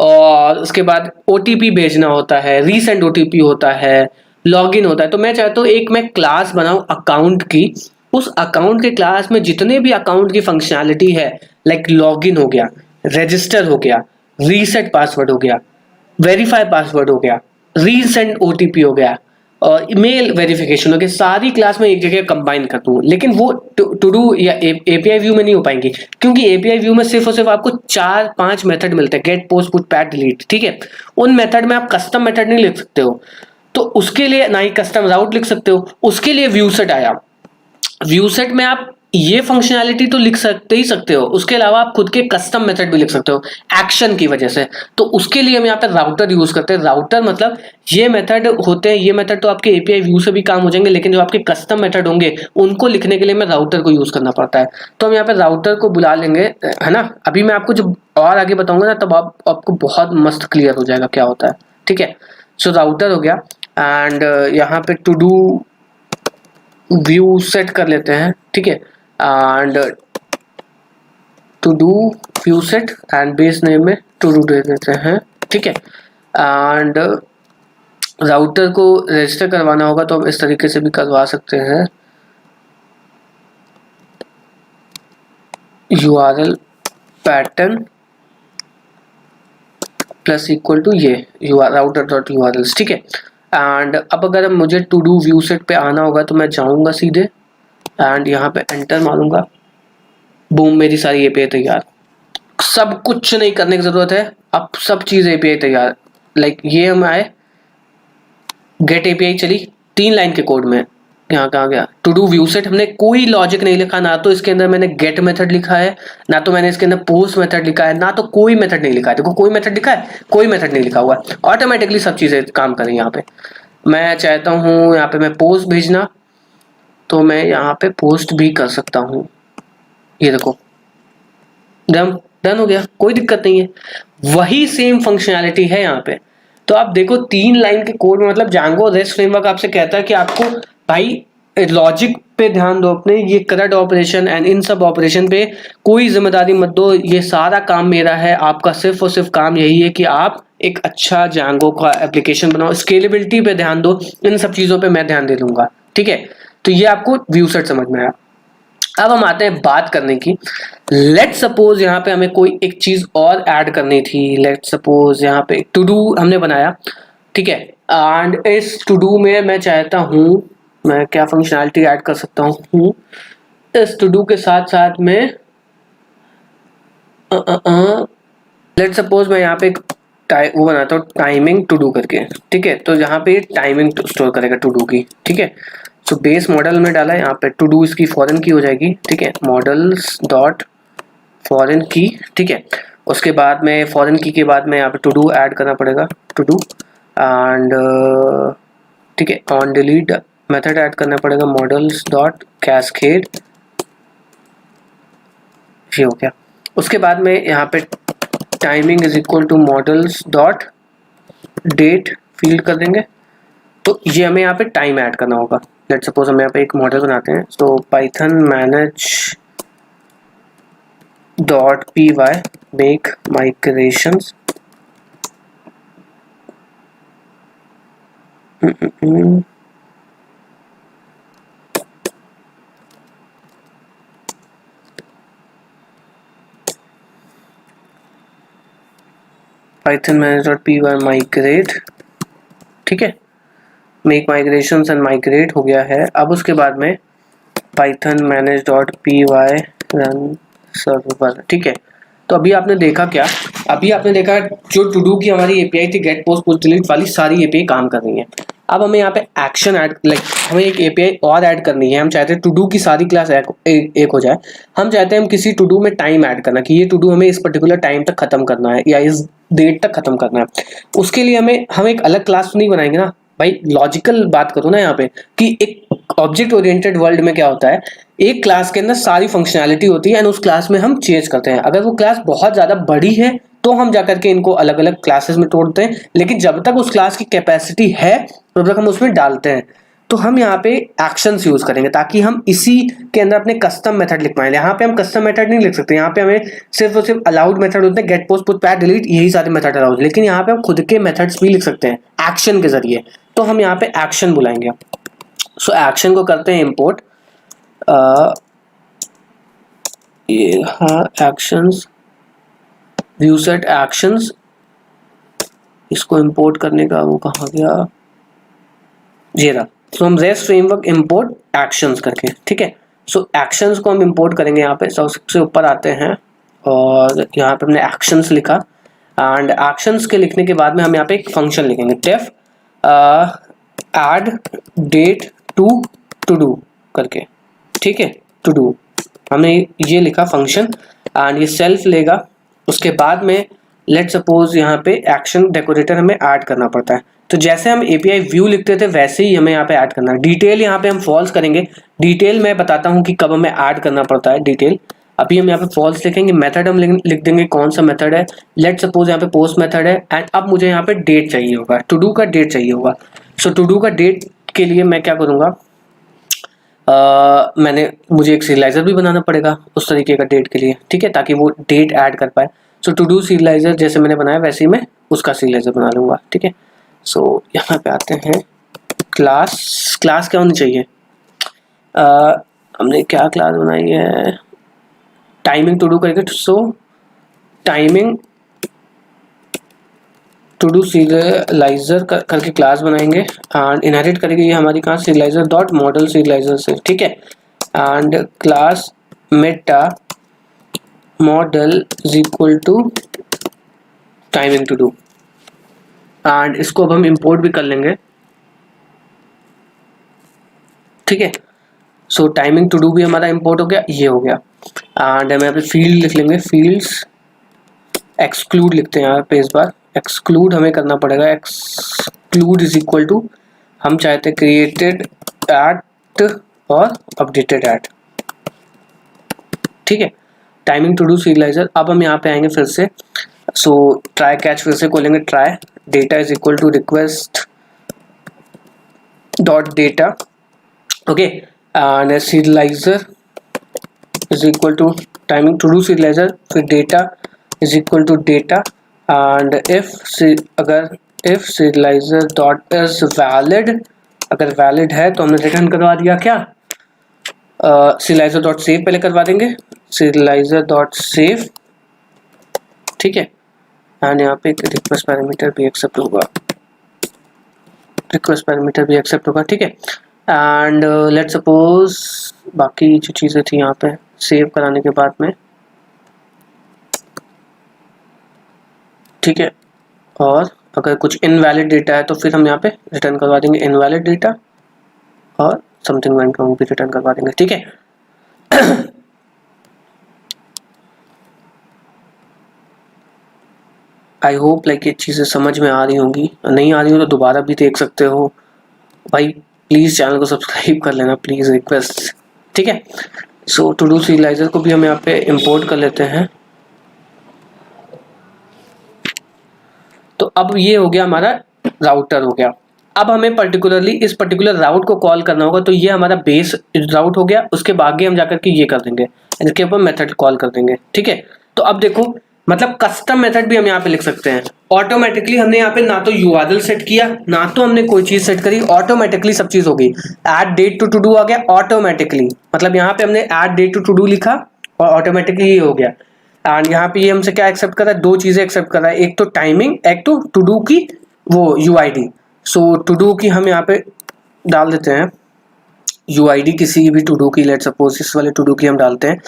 और उसके बाद ओटीपी भेजना होता है, रीसेंड ओटीपी होता है, लॉगिन होता है। तो मैं चाहता हूँ एक मैं क्लास बनाऊं अकाउंट की, उस अकाउंट के क्लास में जितने भी अकाउंट की फंक्शनैलिटी है, लाइक लॉगिन हो गया, रजिस्टर हो गया, रीसेट पासवर्ड हो गया, वेरीफाई पासवर्ड हो गया, रीसेंड ओटीपी हो गया, और ईमेल वेरिफिकेशन हो गया, सारी क्लास में एक जगह कंबाइन कर दूं। लेकिन वो टू डू या एपीआई व्यू में नहीं हो पाएंगी, क्योंकि एपीआई व्यू में सिर्फ और सिर्फ आपको 4-5 मेथड मिलते हैं, get, post, put, patch, delete, ठीक है। उन मेथड में आप कस्टम मेथड नहीं लिख सकते हो, तो उसके लिए ना ही कस्टम राउट लिख सकते हो, उसके लिए व्यू सेट आया। व्यू सेट में आप ये फंक्शनैलिटी तो लिख सकते हो, उसके अलावा आप खुद के कस्टम मेथड भी लिख सकते हो एक्शन की वजह से। तो उसके लिए हम यहाँ पे राउटर यूज करते हैं। राउटर मतलब ये मेथड होते हैं, ये मेथड तो आपके एपीआई व्यू से भी काम हो जाएंगे, लेकिन जो आपके कस्टम मेथड होंगे उनको लिखने के लिए मैं राउटर को यूज करना पड़ता है। तो हम यहाँ पे राउटर को बुला लेंगे, है ना। अभी मैं आपको जब और आगे बताऊंगा ना, तब आपको बहुत मस्त क्लियर हो जाएगा क्या होता है, ठीक है। सो राउटर हो गया, एंड यहाँ पे टू डू व्यू सेट कर लेते हैं, ठीक है। And to do view set and base name में टू डू दे देते हैं, ठीक है। एंड राउटर को रजिस्टर करवाना होगा तो हम इस तरीके से भी करवा सकते हैं, URL pattern plus equal to ये राउटर डॉट यूआरएल्स, ठीक है। एंड अब अगर मुझे टू डू व्यू सेट पे आना होगा तो मैं जाऊंगा सीधे एंड यहाँ पे एंटर मारूंगा, बूम, मेरी सारी एपीआई तैयार, सब कुछ नहीं करने की जरूरत है, अब सब चीज एपीआई तैयार। लाइक ये हम आए, गेट एपीआई चली 3 लाइन के कोड में, यहाँ कहाँ गया टू डू व्यू सेट, हमने कोई लॉजिक नहीं लिखा, ना तो इसके अंदर मैंने गेट मेथड लिखा है, ना तो मैंने इसके अंदर पोस्ट मेथड लिखा है, ना तो कोई मेथड नहीं लिखा है। देखो कोई मेथड लिखा है, कोई मेथड नहीं लिखा हुआ है, ऑटोमेटिकली सब चीजें काम करें। यहाँ पे मैं चाहता हूँ यहाँ पे मैं पोस्ट भेजना, तो मैं यहाँ पे पोस्ट भी कर सकता हूँ, ये देखो डन हो गया, कोई दिक्कत नहीं है। वही सेम फंक्शनैलिटी है यहाँ पे। तो आप देखो 3 लाइन के कोड में, मतलब Django REST फ्रेमवर्क आपसे कहता है कि आपको भाई लॉजिक पे ध्यान दो अपने, ये करंट ऑपरेशन एंड इन सब ऑपरेशन पे कोई जिम्मेदारी मत दो, ये सारा काम मेरा है, आपका सिर्फ और सिर्फ काम यही है कि आप एक अच्छा Django का एप्लीकेशन बनाओ, स्केलेबिलिटी पे ध्यान दो, इन सब चीजों पे मैं ध्यान दे दूंगा, ठीक है। तो ये आपको व्यू सेट समझ में आया। अब हम आते हैं बात करने की। लेट सपोज यहाँ पे हमें कोई एक चीज और ऐड करनी थी। लेट सपोज यहाँ पे टू डू हमने बनाया, ठीक है। एंड इस टू डू में मैं चाहता हूँ मैं क्या फंक्शनैलिटी ऐड कर सकता हूँ इस टू डू के साथ साथ में। लेट सपोज मैं यहाँ पे वो बनाता हूँ टाइमिंग टू डू करके, ठीक है। तो यहाँ पे टाइमिंग स्टोर करेगा टू डू की, ठीक है। सो बेस मॉडल में डाला, यहाँ पे टू डू इसकी फॉरेन की हो जाएगी, ठीक है, मॉडल्स डॉट फॉरेन की, ठीक है। उसके बाद में फॉरेन की के बाद में यहाँ पे टू डू ऐड करना पड़ेगा, टू डू एंड ठीक है, ऑन डिलीट मेथड ऐड करना पड़ेगा मॉडल्स डॉट कैस्केड, ये हो गया। उसके बाद में यहाँ पे timing is equal to models dot date field कर देंगे। तो ये हमें यहाँ पे टाइम ऐड करना होगा। लेट सपोज हम यहाँ पे एक मॉडल बनाते हैं, तो python manage dot P Y make migrations, python manage dot P Y migrate, ठीक है, मेक माइग्रेशंस एंड माइग्रेट हो गया है। अब उसके बाद में python manage dot P Y run server, ठीक है। तो अभी आपने देखा क्या, अभी आपने देखा जो टू डू की हमारी एपीआई थी गेट पोस्ट पुश डिलीट वाली, सारी एपीआई काम कर रही है। अब हमें यहाँ पे एक्शन ऐड, लाइक हमें एक एपीआई और ऐड करनी है। हम चाहते हैं टू डू की सारी क्लास एक हो जाए। हम चाहते हैं हम किसी टू डू में टाइम ऐड करना कि ये टू डू हमें इस पर्टिकुलर टाइम तक खत्म करना है या इस डेट तक खत्म करना है। उसके लिए हम एक अलग क्लास नहीं बनाएंगे ना भाई, लॉजिकल बात करो ना यहाँ पे कि एक ऑब्जेक्ट ओरिएंटेड वर्ल्ड में क्या होता है, एक क्लास के अंदर सारी फंक्शनैलिटी होती है एंड उस क्लास में हम चेंज करते हैं। अगर वो क्लास बहुत ज्यादा बड़ी है तो हम जाकर के इनको अलग अलग क्लासेस में तोड़ते हैं, लेकिन जब तक उस क्लास की कैपेसिटी है तब तक हम उसमें डालते हैं। तो हम यहाँ पे एक्शंस यूज करेंगे ताकि हम इसी के अंदर अपने कस्टम मेथड लिख पाए। यहाँ पे हम कस्टम मेथड नहीं लिख सकते, यहाँ पे हमें सिर्फ और सिर्फ अलाउड मेथड होते हैं, get post put pad delete, यही सारे मेथड अलाउड। लेकिन यहाँ पे हम खुद के मेथड्स भी लिख सकते हैं एक्शन के जरिए। तो हम यहाँ पे एक्शन बुलाएंगे। सो एक्शन को करते हैं इम्पोर्ट, ये हाँ एक्शंस, व्यू सेट एक्शंस, इसको इंपोर्ट करने का वो कहाँ गया, ये रहा। सो हम रेस्ट फ्रेमवर्क इंपोर्ट एक्शंस करके, ठीक है। सो एक्शंस को हम इंपोर्ट करेंगे। यहाँ पे सबसे ऊपर आते हैं और यहाँ पे हमने एक्शंस लिखा एंड एक्शंस के लिखने के बाद में हम यहाँ पे एक फंक्शन लिखेंगे def add date to do करके, ठीक है। टू डू हमने ये लिखा फंक्शन एंड ये सेल्फ लेगा। उसके बाद में लेट सपोज यहाँ पे एक्शन डेकोरेटर हमें ऐड करना पड़ता है। तो जैसे हम एपीआई व्यू लिखते थे वैसे ही हमें यहाँ पे ऐड करना है। डिटेल यहाँ पे हम फॉल्स करेंगे। डिटेल मैं बताता हूँ कि कब हमें ऐड करना पड़ता है डिटेल। अभी हम यहाँ पे फॉल्स लिखेंगे। मेथड हम लिख देंगे कौन सा मेथड है। लेट सपोज यहाँ पे पोस्ट मेथड है एंड अब मुझे यहाँ पे डेट चाहिए होगा, टू डू का डेट चाहिए होगा। सो टू डू का डेट के लिए मैं क्या करूँगा, मुझे एक सीरियलाइजर भी बनाना पड़ेगा उस तरीके का डेट के लिए, ठीक है, ताकि वो डेट ऐड कर पाए। सो टू डू सीरियलाइजर जैसे मैंने बनाया वैसे ही मैं उसका सीरियलाइजर बना लूँगा, ठीक है। सो यहाँ पे आते हैं, क्लास क्या होनी चाहिए, हमने क्या क्लास बनाई है, टाइमिंग टू डू करके। सो टाइमिंग टू डू सीरियलाइजर करके क्लास बनाएंगे एंड इनहेरिट करेंगे ये हमारी कहाँ, सीरियलाइजर डॉट मॉडल सीरियलाइजर से, ठीक है। And class meta model is equal to timing to do and इसको अब हम इंपोर्ट भी कर लेंगे, ठीक है। सो टाइमिंग टू डू भी हमारा इंपोर्ट हो गया, ये हो गया। एंड हम यहाँ पे फील्ड लिख लेंगे, फील्ड्स एक्सक्लूड लिखते हैं यहाँ पे इस बार। एक्सक्लूड हमें करना पड़ेगा, एक्सक्लूड इज इक्वल टू हम चाहते हैं क्रिएटेड एट और अपडेटेड एट, ठीक है। Timing to do serializer. अब हम यहाँ पे आएंगे फिर से। सो ट्राई कैच फिर से खोलेंगे, try data is equal to request dot data, okay. And serializer is equal to timing to do serializer, फिर data is equal to data and if serializer dot is valid, अगर valid है तो हमने return करवा दिया क्या, serialiser dot save पहले करवा देंगे, सीरियलाइजर डॉट सेव, ठीक है। एंड यहाँ पे रिक्वेस्ट पैरामीटर भी एक्सेप्ट होगा, रिक्वेस्ट पैरामीटर भी एक्सेप्ट होगा, ठीक है। एंड लेट सपोज बाकी जो चीज़ें थी यहाँ पे सेव कराने के बाद में, ठीक है। और अगर कुछ इनवैलिड डेटा है तो फिर हम यहाँ पे रिटर्न करवा देंगे इनवैलिड डेटा और समथिंग वेंट रॉन्ग भी रिटर्न करवा देंगे, ठीक है। आई होप लाइक ये चीज़ें समझ में आ रही होंगी, नहीं आ रही हो तो दोबारा भी देख सकते हो। भाई प्लीज़ चैनल को सब्सक्राइब कर लेना, प्लीज़ रिक्वेस्ट, ठीक है। सो टू डू सीरियलाइजर को भी हम यहाँ पे इंपोर्ट कर लेते हैं। तो अब ये हो गया हमारा राउटर हो गया। अब हमें पर्टिकुलरली इस पर्टिकुलर राउट को कॉल करना होगा, तो ये हमारा बेस राउट हो गया। उसके बाद हम जाकर के ये कर देंगे, इसके ऊपर मेथड कॉल कर देंगे, ठीक है। तो अब देखो मतलब कस्टम मेथड भी हम यहाँ पे लिख सकते हैं। ऑटोमेटिकली हमने यहाँ पे ना तो यूआरएल सेट किया, ना तो हमने कोई चीज सेट करी, ऑटोमेटिकली सब चीज हो गई। ऐड डेट टू डू आ गया ऑटोमेटिकली, मतलब यहाँ पे हमने ऐड डेट टू डू लिखा और ऑटोमेटिकली ये हो गया। एंड यहाँ पे ये हमसे क्या एक्सेप्ट कर रहा है, दो चीजें एक्सेप्ट कर रहा है, एक तो टाइमिंग, एक तो टू डू की वो यूआईडी। सो टू डू की हम यहाँ पे डाल देते हैं यूआईडी किसी भी टू डू की, लेट सपोज इस वाले टू डू की हम डालते हैं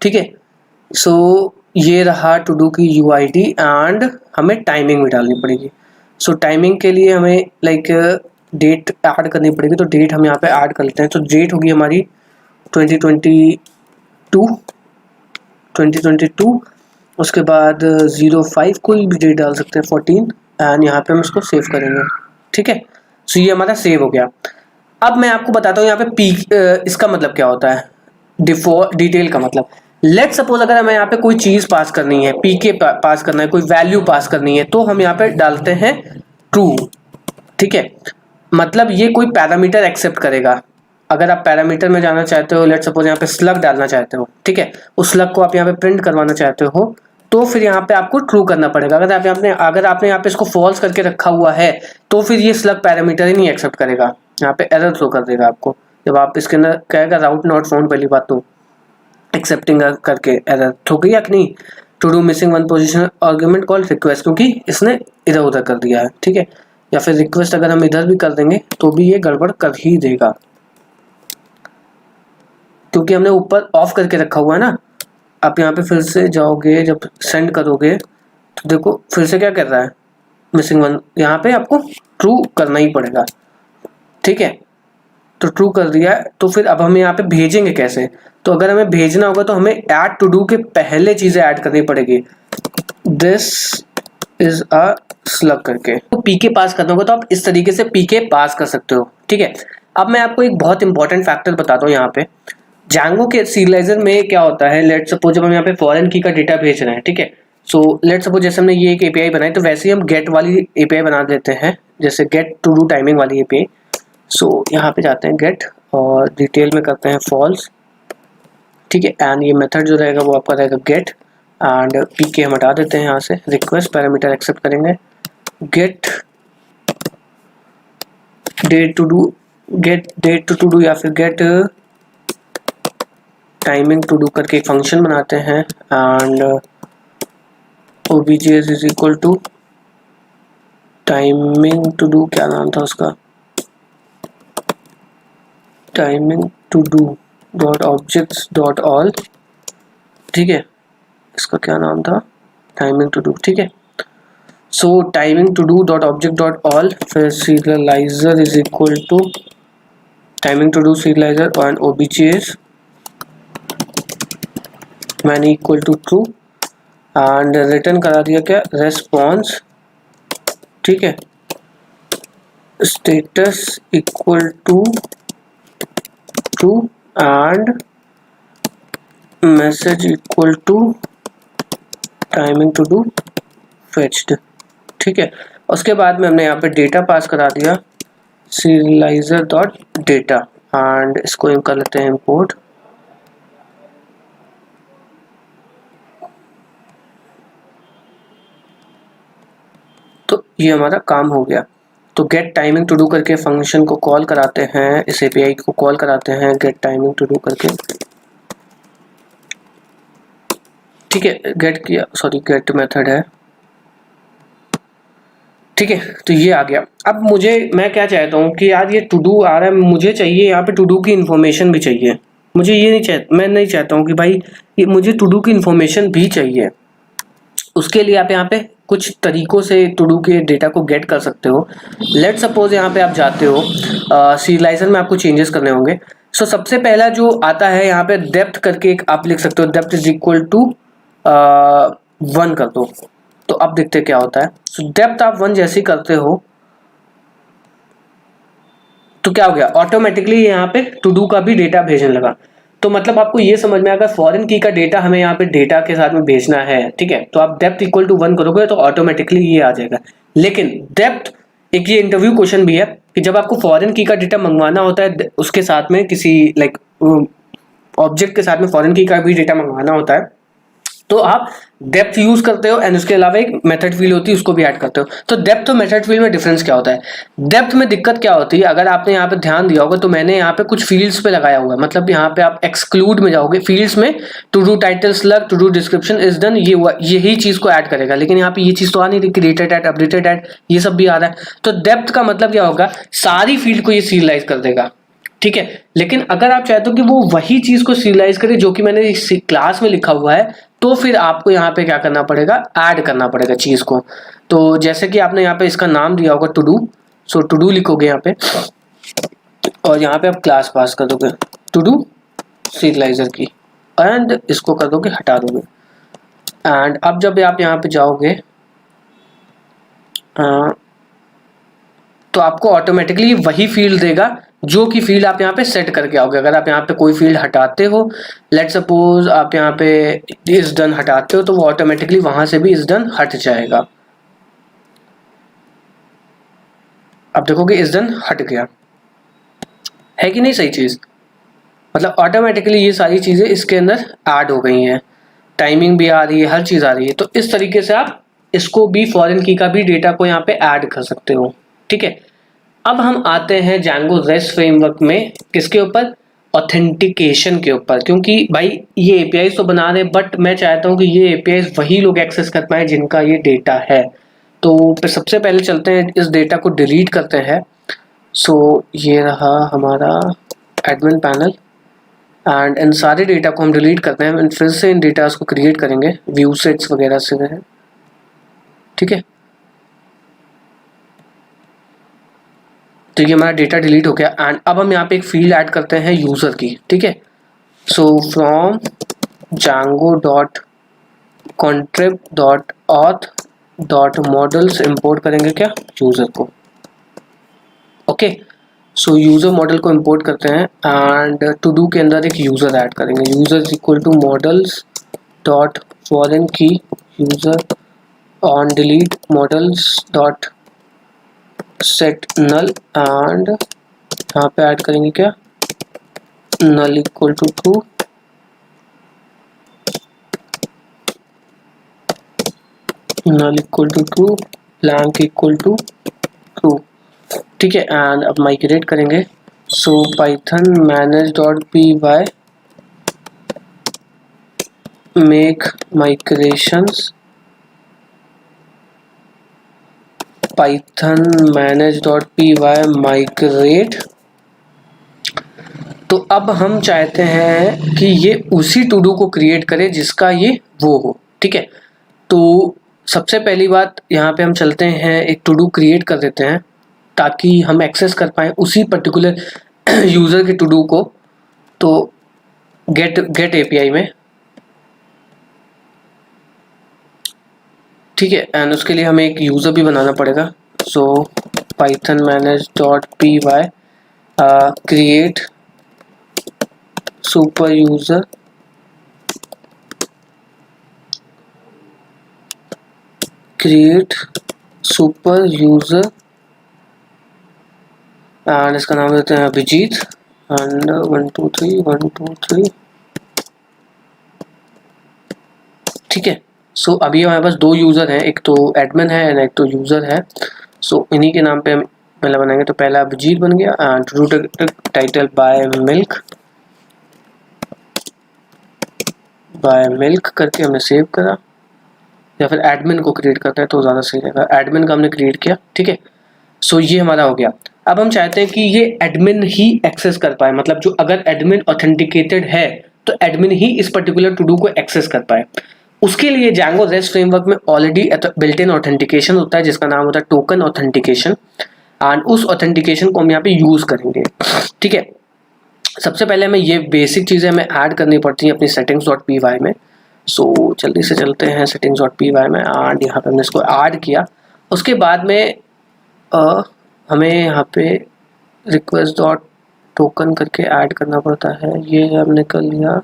ठीक है। सो ये रहा टू डू की यूआईडी एंड हमें टाइमिंग भी डालनी पड़ेगी। सो टाइमिंग के लिए हमें लाइक डेट ऐड करनी पड़ेगी, तो डेट हम यहाँ पे ऐड कर लेते हैं। तो डेट होगी हमारी 2022, उसके बाद 05 कोई भी डेट डाल सकते हैं, 14 एंड यहाँ पे हम इसको सेव करेंगे, ठीक है। सो ये हमारा सेव हो गया। अब मैं आपको बताता हूँ यहाँ पे पी इसका मतलब क्या होता है, डिफॉल्ट डिटेल का मतलब। लेट सपोज अगर हमें यहाँ पे कोई चीज पास करनी है, पीके पास करना है, कोई वैल्यू पास करनी है, तो हम यहाँ पे डालते हैं ट्रू, ठीक है। मतलब ये कोई पैरामीटर एक्सेप्ट करेगा। अगर आप पैरामीटर में जाना चाहते हो, लेट सपोज यहाँ पे स्लग डालना चाहते हो, ठीक है, उस स्लग को आप यहाँ पे प्रिंट करवाना चाहते हो, तो फिर यहाँ पे आपको ट्रू करना पड़ेगा। अगर आपने यहाँ पे इसको फॉल्स करके रखा हुआ है, तो फिर ये स्लग पैरामीटर ही नहीं एक्सेप्ट करेगा, यहाँ पे एरर थ्रो कर देगा आपको। जब आप इसके अंदर कहेगा राउट नॉट फाउंड, पहली बात तो एक्सेप्टिंग करके एरर थ्रो गई या नहीं। To do missing one position argument call request, क्योंकि इसने इधर उधर कर दिया है, ठीक है। या फिर रिक्वेस्ट अगर हम इधर भी कर देंगे तो भी ये गड़बड़ कर ही देगा, क्योंकि हमने ऊपर ऑफ करके रखा हुआ है ना। आप यहाँ पे फिर से जाओगे, जब सेंड करोगे तो देखो फिर से क्या कर रहा है, मिसिंग वन। यहाँ पे आपको ट्रू करना ही पड़ेगा, ठीक है। तो ट्रू कर दिया है, तो फिर अब हम यहाँ पे भेजेंगे कैसे। तो अगर हमें भेजना होगा तो हमें ऐड टू डू के पहले चीजें ऐड करनी पड़ेगी, दिस इज अ स्लग करके। तो पीके पास करना होगा तो आप इस तरीके से पीके पास कर सकते हो, ठीक है। अब मैं आपको एक बहुत इंपॉर्टेंट फैक्टर बताता हूँ यहाँ पे। जैंगो के सीरियलाइजर में क्या होता है, लेट सपोज जब हम यहाँ पे फॉरेन की का डेटा भेज रहे हैं, ठीक है। सो लेट सपोज जैसे हमने ये एक एपीआई बनाई, तो वैसे ही हम गेट वाली एपीआई बना देते हैं, जैसे गेट टू डू टाइमिंग वाली एपीआई। सो यहाँ पे जाते हैं गेट और डिटेल में करते हैं फॉल्स, ठीक है। एंड ये मेथड जो रहेगा वो आपका रहेगा गेट, एंड पीके हम हटा देते हैं यहाँ से, रिक्वेस्ट पैरामीटर एक्सेप्ट करेंगे, गेट डेट टू डू या फिर गेट टाइमिंग टू डू करके एक फंक्शन बनाते हैं। And obj is equal to timing to do, क्या नाम था उसका, timing to do dot objects dot all, ठीक है। इसका क्या नाम था, टाइमिंग टू डू, ठीक है। So timing to do dot object dot all, फिर serializer is equal to timing to do serializer and obj मैंने equal to true, and return करा दिया क्या, रेस्पॉन्स, ठीक है। Status equal to true and message equal to timing to do fetched, ठीक है। उसके बाद में हमने यहाँ पे डेटा पास करा दिया, सीरियलाइजर डॉट डेटा, एंड इसको कर लेते हैं इंपोर्ट। तो ये हमारा काम हो गया। तो गेट टाइमिंग टू डू करके फंक्शन को कॉल कराते हैं, इस एपीआई को कॉल कराते हैं गेट टाइमिंग टू डू करके, ठीक है। गेट किया, सॉरी गेट मेथड है, ठीक है। तो ये आ गया। अब मैं क्या चाहता हूँ कि यार ये टू डू आ रहा है, मुझे चाहिए यहाँ पे टू डू की इन्फॉर्मेशन भी चाहिए। मुझे ये नहीं मैं नहीं चाहता हूँ कि भाई ये मुझे टू डू की इन्फॉर्मेशन भी चाहिए। उसके लिए आप यहाँ पे कुछ तरीकों से टू डू के डेटा को गेट कर सकते हो। लेट सपोज यहाँ पे आप जाते हो, सीरियलाइजर में आपको चेंजेस करने होंगे। सो सबसे पहला जो आता है यहाँ पे डेप्थ करके एक आप लिख सकते हो, डेप्थ इज इक्वल टू 1 कर दो, तो अब देखते क्या होता है। सो डेप्थ आप 1 जैसे ही करते हो तो क्या हो गया, ऑटोमेटिकली यहाँ पे टू डू का भी डेटा भेजने लगा। तो मतलब आपको ये समझ में आएगा, फॉरेन की का डेटा हमें यहाँ पे डेटा के साथ में भेजना है, ठीक है, तो आप डेप्थ इक्वल टू 1 करोगे तो ऑटोमेटिकली ये आ जाएगा। लेकिन डेप्थ एक ये इंटरव्यू क्वेश्चन भी है कि जब आपको फॉरेन की का डेटा मंगवाना होता है उसके साथ में किसी लाइक ऑब्जेक्ट के साथ में फॉरेन की का भी डेटा मंगवाना होता है तो आप डेप्थ यूज करते हो एंड उसके अलावा एक मेथड फील्ड होती है उसको भी ऐड करते हो। तो डेप्थ और मेथड फील्ड में डिफरेंस क्या होता है? डेप्थ में दिक्कत क्या होती है, अगर आपने यहाँ पे ध्यान दिया होगा तो मैंने यहाँ पे कुछ फील्ड्स पे लगाया हुआ है, मतलब यहाँ पे आप एक्सक्लूड में जाओगे, फील्ड्स में to do title slug, to do description is done, ये यही चीज को ऐड करेगा, लेकिन यहाँ पे ये चीज तो आ नहीं रही, क्रिएटेड एट, अपडेटेड एट, ये सब भी आ रहा है। तो डेप्थ का मतलब क्या होगा, सारी फील्ड को ये सीरियलाइज कर देगा, ठीक है। लेकिन अगर आप चाहते हो कि वो वही चीज को सीरियलाइज करे जो कि मैंने इस क्लास में लिखा हुआ है, तो फिर आपको यहाँ पे क्या करना पड़ेगा, ऐड करना पड़ेगा चीज को। तो जैसे कि आपने यहाँ पे इसका नाम दिया होगा to do, so to do लिखोगे यहाँ पे और यहाँ पे आप क्लास पास कर दोगे टू डू सीरियलाइजर की एंड इसको कर दोगे हटा दोगे। एंड अब जब आप यहाँ पे जाओगे तो आपको ऑटोमेटिकली वही फील्ड देगा जो कि फील्ड आप यहाँ पे सेट करके आओगे। अगर आप यहाँ पे कोई फील्ड हटाते हो, लेट सपोज आप यहाँ पे इज डन हटाते हो, तो वो ऑटोमेटिकली वहां से भी इज डन हट जाएगा। अब देखोगे इज डन हट गया, है कि नहीं सही चीज? मतलब ऑटोमेटिकली ये सारी चीजें इसके अंदर ऐड हो गई हैं, टाइमिंग भी आ रही है, हर चीज आ रही है। तो इस तरीके से आप इसको भी फॉरेन की का भी डेटा को यहाँ पे ऐड कर सकते हो, ठीक है। अब हम आते हैं Django REST फ्रेमवर्क में, किसके ऊपर, ऑथेंटिकेशन के ऊपर। क्योंकि भाई ये एपीआई तो बना रहे, बट मैं चाहता हूँ कि ये एपीआई वही लोग एक्सेस कर पाए जिनका ये डेटा है। तो सबसे पहले चलते हैं इस डेटा को डिलीट करते हैं। सो ये रहा हमारा एडमिन पैनल एंड इन सारे डेटा को हम डिलीट करते हैं एंड फिर से इन डेटा को क्रिएट करेंगे व्यू सेट्स वगैरह से, ठीक है। तो ये हमारा डेटा डिलीट हो गया एंड अब हम यहाँ पे एक फील्ड ऐड करते हैं यूजर की, ठीक है। So from Django dot contrib dot auth dot models import करेंगे क्या, यूजर को, ओके। सो यूजर मॉडल को इंपोर्ट करते हैं एंड टू डू के अंदर एक यूजर ऐड करेंगे, user equal to models dot foreign key user on delete models dot set null and यहाँ पे ऐड करेंगे क्या, null equal to true, null equal to true, blank equal to true, ठीक है। एंड अब migrate करेंगे। So python manage dot P Y make migrations, python manage dot P Y migrate. तो अब हम चाहते हैं कि ये उसी टू डू को क्रिएट करे जिसका ये वो हो, ठीक है। तो सबसे पहली बात यहाँ पे हम चलते हैं, एक टू डू क्रिएट कर देते हैं ताकि हम एक्सेस कर पाए उसी पर्टिकुलर यूज़र के टू डू को। तो गेट एपीआई में, ठीक है, एंड उसके लिए हमें एक यूज़र भी बनाना पड़ेगा। So python manage dot P Y create super user and इसका नाम देते हैं अभिजीत एंड 1 2 3 ठीक है। सो अभी हमारे पास दो यूज़र हैं, एक तो एडमिन है एंड एक तो यूज़र है। सो इन्हीं के नाम पे हम पहला बनाएंगे। तो पहला अभिजीत बन गया and root title buy milk करके हमने सेव करा, या फिर एडमिन को क्रिएट करता है तो ज़्यादा सही रहेगा। एडमिन का हमने क्रिएट किया, ठीक है। सो ये हमारा हो गया। अब हम चाहते हैं कि ये एडमिन ही एक्सेस कर पाए, मतलब जो अगर एडमिन ऑथेंटिकेटेड है तो एडमिन ही इस पर्टिकुलर टू डू को एक्सेस कर पाए। उसके लिए Django REST फ्रेमवर्क में ऑलरेडी बिल्ट इन ऑथेंटिकेशन होता है जिसका नाम होता है टोकन ऑथेंटिकेशन एंड उस ऑथेंटिकेशन को हम यहाँ पे यूज करेंगे, ठीक है। सबसे पहले हमें ये बेसिक चीज़ें हमें ऐड करनी पड़ती हैं अपनी settings.py में। सो जल्दी से चलते हैं सेटिंग्स डॉट पी वाई में एंड यहाँ पे हमने इसको ऐड किया। उसके बाद में हमें यहाँ पे रिक्वेस्ट डॉट टोकन करके ऐड करना पड़ता है, ये हमने कर लिया।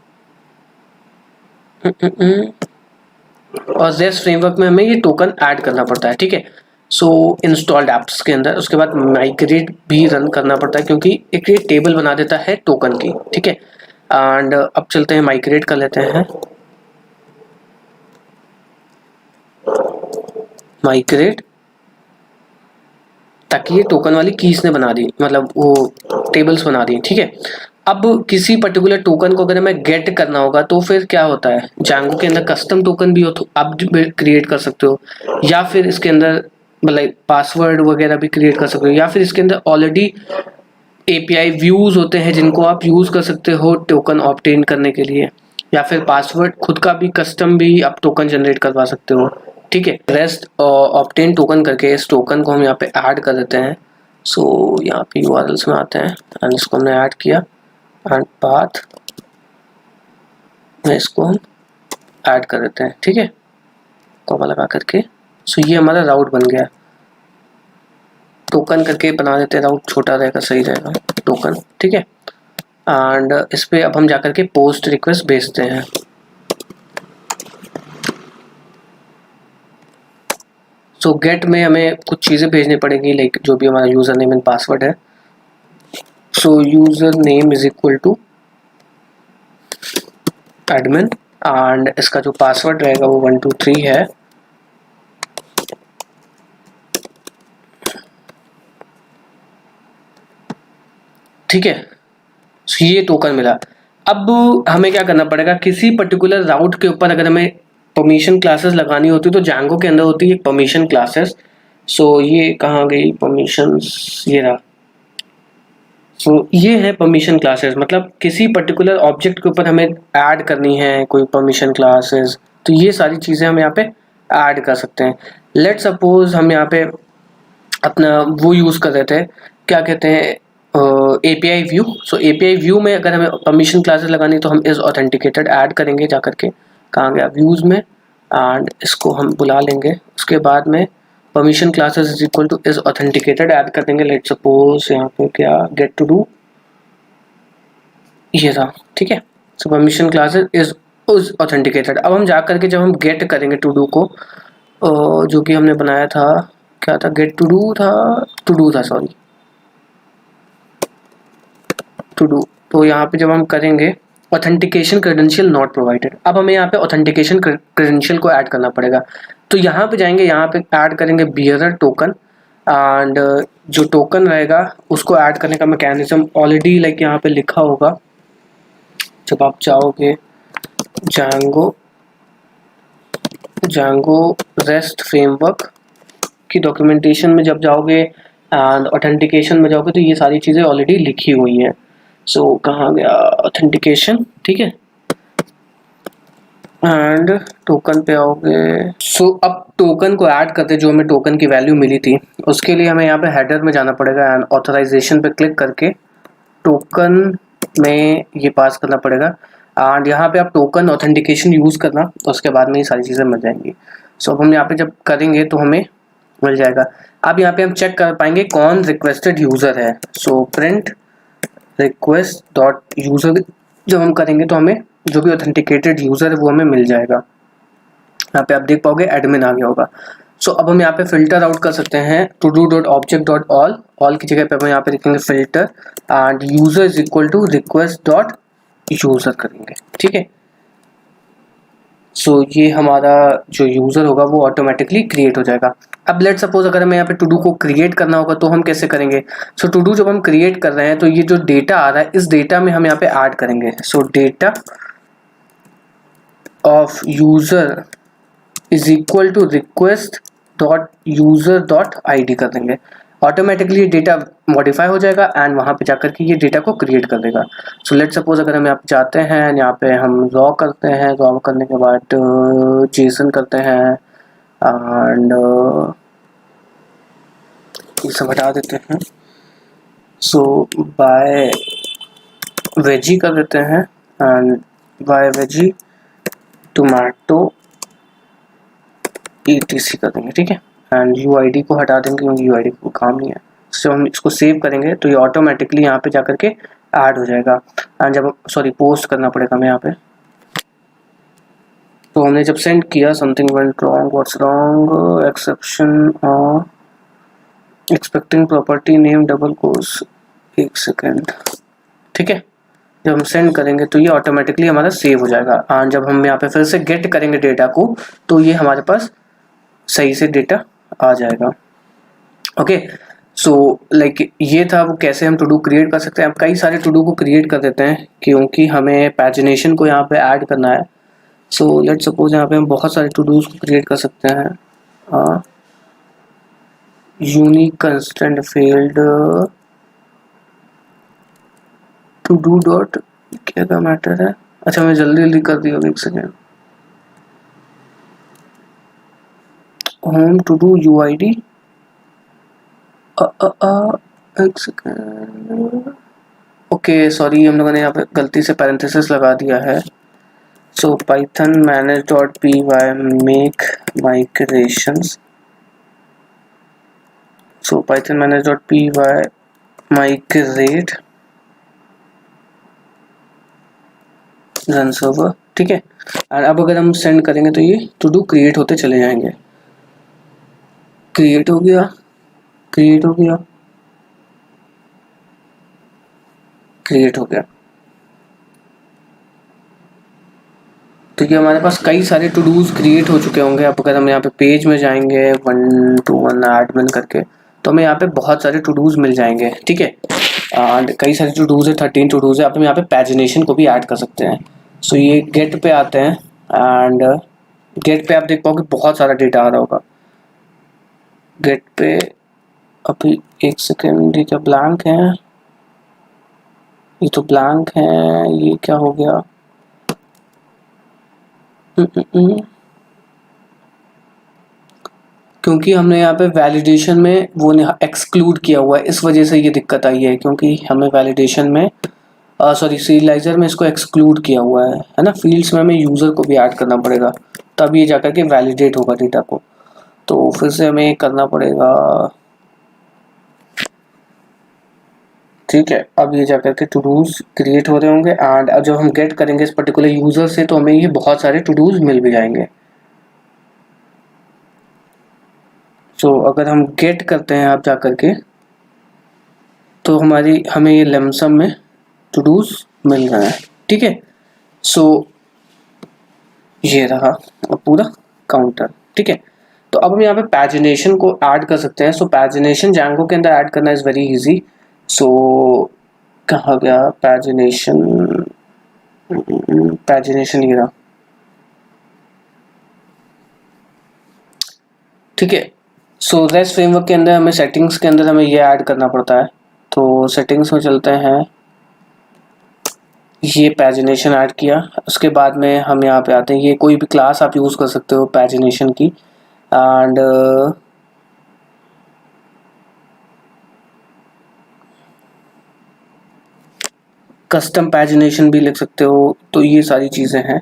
और जेस्ट फ्रेमवर्क में हमें ये टोकन ऐड करना पड़ता है, ठीक है। सो इंस्टॉल्ड एप्स के अंदर उसके बाद माइग्रेट भी रन करना पड़ता है क्योंकि एक ये टेबल बना देता है टोकन की, ठीक है। एंड अब चलते हैं माइग्रेट कर लेते हैं, माइग्रेट, ताकि ये टोकन वाली कीज ने बना दी, मतलब वो टेबल्स बना दी, ठीक है। अब किसी पर्टिकुलर टोकन को अगर हमें गेट करना होगा तो फिर क्या होता है, Django के अंदर कस्टम टोकन भी हो तो आप क्रिएट कर सकते हो, या फिर इसके अंदर मतलब पासवर्ड वगैरह भी क्रिएट कर सकते हो, या फिर इसके अंदर ऑलरेडी एपीआई व्यूज होते हैं जिनको आप यूज कर सकते हो टोकन ऑब्टेन करने के लिए, या फिर पासवर्ड खुद का भी कस्टम भी आप टोकन जनरेट करवा सकते हो, ठीक है। रेस्ट ऑब्टेन टोकन करके इस टोकन को हम यहाँ पे ऐड कर देते हैं। सो यहाँ पे यूआरएल्स में आते हैं एंड इसको हमने ऐड किया एंड पाथ में इसको हम ऐड कर देते हैं, ठीक है, कॉमा लगा करके। सो ये हमारा राउट बन गया। टोकन करके बना देते हैं, राउट छोटा रहेगा, सही रहेगा टोकन, ठीक है। एंड इस पे अब हम जाकर के पोस्ट रिक्वेस्ट भेजते हैं। सो गेट में हमें कुछ चीज़ें भेजनी पड़ेगी, लाइक जो भी हमारा यूज़र नेम एंड पासवर्ड है। So user name is equal to admin and इसका जो पासवर्ड रहेगा वो 123 है, ठीक है। सो ये टोकन मिला। अब हमें क्या करना पड़ेगा, किसी पर्टिकुलर राउट के ऊपर अगर हमें परमिशन क्लासेस लगानी होती है तो Django के अंदर होती है परमिशन क्लासेस। सो ये कहाँ गई परमिशंस, ये रहा। सो ये है परमिशन क्लासेस, मतलब किसी पर्टिकुलर ऑब्जेक्ट के ऊपर हमें ऐड करनी है कोई परमिशन क्लासेस, तो ये सारी चीज़ें हम यहाँ पे ऐड कर सकते हैं। लेट सपोज हम यहाँ पे अपना वो यूज़ कर रहे थे, क्या कहते हैं, API व्यू। सो API व्यू में अगर हमें परमिशन क्लासेस लगानी तो हम इस ऑथेंटिकेटेड ऐड करेंगे, जा करके कहाँ गया व्यूज़ में, एंड इसको हम बुला लेंगे। उसके बाद में permission classes is equal to is authenticated add कर देंगे। लेट सपोज यहाँ पे क्या गेट टू डू, ये था, ठीक है। सो परमिशन क्लासेस इज ऑथेंटिकेटेड। अब हम जा करके जब हम गेट करेंगे टू डू को, जो कि हमने बनाया था, क्या था, गेट टू डू था, टू डू था, सॉरी, टू डू। तो यहाँ पे जब हम करेंगे ऑथेंटिकेशन क्रेडेंशियल नॉट प्रोवाइडेड, अब हमें यहाँ पे ऑथेंटिकेशन क्रेडेंशियल को ऐड करना पड़ेगा। तो यहाँ पे जाएंगे, यहाँ पे ऐड करेंगे बियरर टोकन एंड जो टोकन रहेगा उसको ऐड करने का मैकेनिज्म ऑलरेडी लाइक यहाँ पे लिखा होगा। जब आप चाहोगे Django रेस्ट फ्रेमवर्क की डॉक्यूमेंटेशन में जब जाओगे एंड ऑथेंटिकेशन में जाओगे तो ये सारी चीज़ें ऑलरेडी लिखी हुई हैं। सो कहाँ गया ऑथेंटिकेशन, ठीक है, एंड टोकन पे आओगे। सो अब टोकन को ऐड करते, जो हमें टोकन की वैल्यू मिली थी उसके लिए हमें यहाँ पे हेडर में जाना पड़ेगा एंड ऑथराइजेशन पे क्लिक करके टोकन में ये पास करना पड़ेगा एंड यहाँ पे आप टोकन ऑथेंटिकेशन यूज़ करना, उसके बाद में ये सारी चीज़ें मिल जाएंगी। सो अब हम यहाँ पे जब करेंगे तो हमें मिल जाएगा। अब यहाँ पे हम चेक कर पाएंगे कौन रिक्वेस्टेड यूज़र है। So print request dot user जब हम करेंगे तो हमें जो भी ऑथेंटिकेटेड यूज़र है वो हमें मिल जाएगा। यहाँ पे आप देख पाओगे एडमिन आ गया होगा। सो अब हम यहाँ पे फिल्टर आउट कर सकते हैं to do dot object dot all की जगह पे हम यहाँ पे लिखेंगे filter and user is equal to request dot user करेंगे, ठीक है। सो ये हमारा जो यूज़र होगा वो ऑटोमेटिकली क्रिएट हो जाएगा। अब लेट सपोज अगर हमें यहाँ पे टू डू को क्रिएट करना होगा तो हम कैसे करेंगे। सो टू डू जब हम क्रिएट कर रहे हैं तो ये जो डेटा आ रहा है इस डेटा में हम यहाँ पे ऐड करेंगे। So data of user is equal to request dot user dot ID कर देंगे। ऑटोमेटिकली डेटा मॉडिफाई हो जाएगा एंड वहाँ पे जाकर के ये डेटा को क्रिएट कर देगा। सो लेट सपोज अगर हम यहाँ पे जाते हैं, यहाँ पे हम रॉ करते हैं, रॉ करने के बाद जेसन करते हैं एंड ये सब हटा देते हैं। सो बाय वेजी कर देते हैं and buy veggie tomato etc कर देंगे, ठीक है। एंड यूआईडी को हटा देंगे क्योंकि यूआईडी को काम नहीं है। सो हम इसको सेव करेंगे तो ये ऑटोमेटिकली यहाँ पे जाकर के ऐड हो जाएगा। एंड जब सॉरी पोस्ट करना पड़ेगा हमें यहाँ पे। तो हमने जब सेंड किया something went wrong, what's wrong, exception और expecting property name double quotes, एक सेकेंड, ठीक है। जब हम सेंड करेंगे तो ये ऑटोमेटिकली हमारा सेव हो जाएगा। एंड जब हम यहाँ पे फिर से गेट करेंगे डेटा को तो ये हमारे पास सही से डेटा आ जाएगा। ओके, सो लाइक ये था वो कैसे हम टू डू क्रिएट कर सकते हैं। अब कई सारे टू डू को क्रिएट कर देते हैं क्योंकि हमें पैजिनेशन को यहाँ पे ऐड करना है। सो लेट सपोज यहाँ पे हम बहुत सारे टू डूज को क्रिएट कर सकते हैं। Unique constant field to do dot क्या का मैटर है। अच्छा मैं जल्दी जल्दी कर दिया, एक second. Home to do UID, एक सेकेंड। ओके सॉरी, हम लोगों ने यहाँ पे गलती से पैरेंथेसिस लगा दिया है। So python manage dot P Y make migrations. So python manage dot P Y migrate run server, ठीक है। और अब अगर हम सेंड करेंगे तो ये टू डू क्रिएट होते चले जाएंगे। क्रिएट हो गया, क्रिएट हो गया, क्रिएट हो गया। तो ये हमारे पास कई सारे टू डूज क्रिएट हो चुके होंगे। अब अगर हम यहाँ पे पेज में जाएंगे 1 to 1 एडमिन करके तो हमें यहाँ पे बहुत सारे टू डूज मिल जाएंगे, ठीक है। एंड कई सारे टू डूज है, 13 टू डूज है। अब हम यहाँ पे पैजिनेशन को भी ऐड कर सकते हैं। सो ये गेट पे आते हैं एंड गेट पे आप देख पाओगे बहुत सारा डेटा आ रहा होगा। गेट पे अभी एक सेकेंड, ये क्या ब्लैंक है, ये तो ब्लैंक है, ये क्या हो गया। क्योंकि हमने यहाँ पे वैलिडेशन में वो एक्सक्लूड किया हुआ है, इस वजह से ये दिक्कत आई है। क्योंकि हमें वैलिडेशन में सॉरी सीरियलाइजर में इसको एक्सक्लूड किया हुआ है ना। फील्ड्स में हमें यूज़र को भी ऐड करना पड़ेगा तब ये जाकर के वैलिडेट होगा डेटा को। तो फिर से हमें करना पड़ेगा, ठीक है। अब ये जाकर के टू डूज क्रिएट हो रहे होंगे एंड जब हम गेट करेंगे इस पर्टिकुलर यूज़र से तो हमें ये बहुत सारे टू डूज मिल भी जाएंगे। सो अगर हम गेट करते हैं आप जाकर के तो हमें ये लमसम में टू डूज मिल रहा है, ठीक है। सो ये रहा पूरा काउंटर, ठीक है। तो अब हम यहाँ पे पैजिनेशन को ऐड कर सकते हैं। सो पैजिनेशन जैंगो के अंदर ऐड करना इज़ वेरी इजी। सो कहाँ गया पैजिनेशन, पैजिनेशन ये रहा, ठीक है। सो रेस्ट फ्रेमवर्क के अंदर हमें सेटिंग्स के अंदर हमें ये ऐड करना पड़ता है। तो सेटिंग्स में चलते हैं, ये पैजिनेशन ऐड किया। उसके बाद में हम यहाँ पे आते हैं, ये कोई भी क्लास आप यूज़ कर सकते हो पैजिनेशन की। एंड कस्टम पैजिनेशन भी लिख सकते हो। तो ये सारी चीज़ें हैं।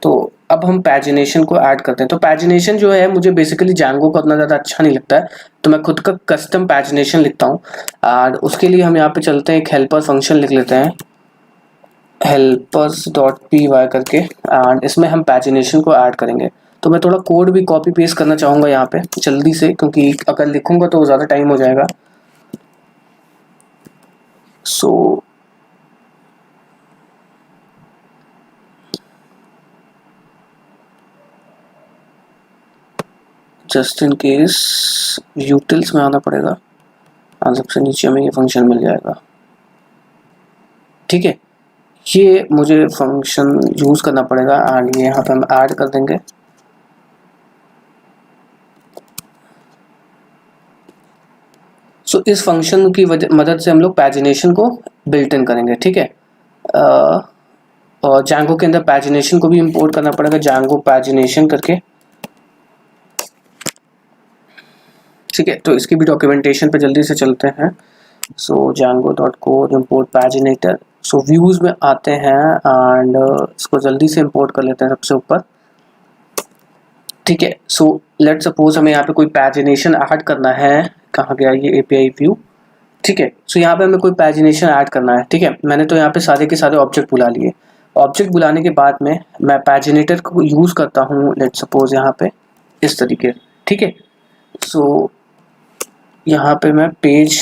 तो अब हम पैजिनेशन को ऐड करते हैं। तो पैजिनेशन जो है मुझे बेसिकली जैंगो को उतना ज़्यादा अच्छा नहीं लगता है तो मैं खुद का कस्टम पैजिनेशन लिखता हूँ। और उसके लिए हम यहाँ पे चलते हैं, एक हेल्पर फंक्शन लिख लेते हैं, helpers.py करके। एंड इसमें हम पैजिनेशन को ऐड करेंगे। तो मैं थोड़ा कोड भी कॉपी पेस्ट करना चाहूँगा यहाँ पे जल्दी से, क्योंकि अगर लिखूँगा तो ज़्यादा टाइम हो जाएगा। So just in case utils में आना पड़ेगा और सबसे नीचे हमें ये फंक्शन मिल जाएगा, ठीक है। ये मुझे फंक्शन यूज़ करना पड़ेगा एंड ये यहाँ पे हम ऐड कर देंगे। सो इस फंक्शन की मदद से हम लोग पैजिनेशन को बिल्ट इन करेंगे, ठीक है। और जैंगो के अंदर पैजिनेशन को भी इंपोर्ट करना पड़ेगा, जैंगो पैजिनेशन करके, ठीक है। तो इसकी भी डॉक्यूमेंटेशन पे जल्दी से चलते हैं। सो जैंगो डॉट कोड इम्पोर्ट पैजिनेटर सो व्यूज़ में आते हैं एंड इसको जल्दी से इंपोर्ट कर लेते हैं सबसे ऊपर, ठीक है। सो लेट सपोज हमें यहाँ पे कोई पैजिनेशन ऐड करना है, कहाँ गया ये एपीआई व्यू, ठीक है। सो यहाँ पे हमें कोई पैजिनेशन ऐड करना है, ठीक है। मैंने तो यहाँ पे सारे के सारे ऑब्जेक्ट बुला लिए। ऑब्जेक्ट बुलाने के बाद में मैं पैजिनेटर को यूज़ करता हूँ, लेट सपोज यहाँ पे इस तरीके, ठीक है। सो यहाँ पे मैं page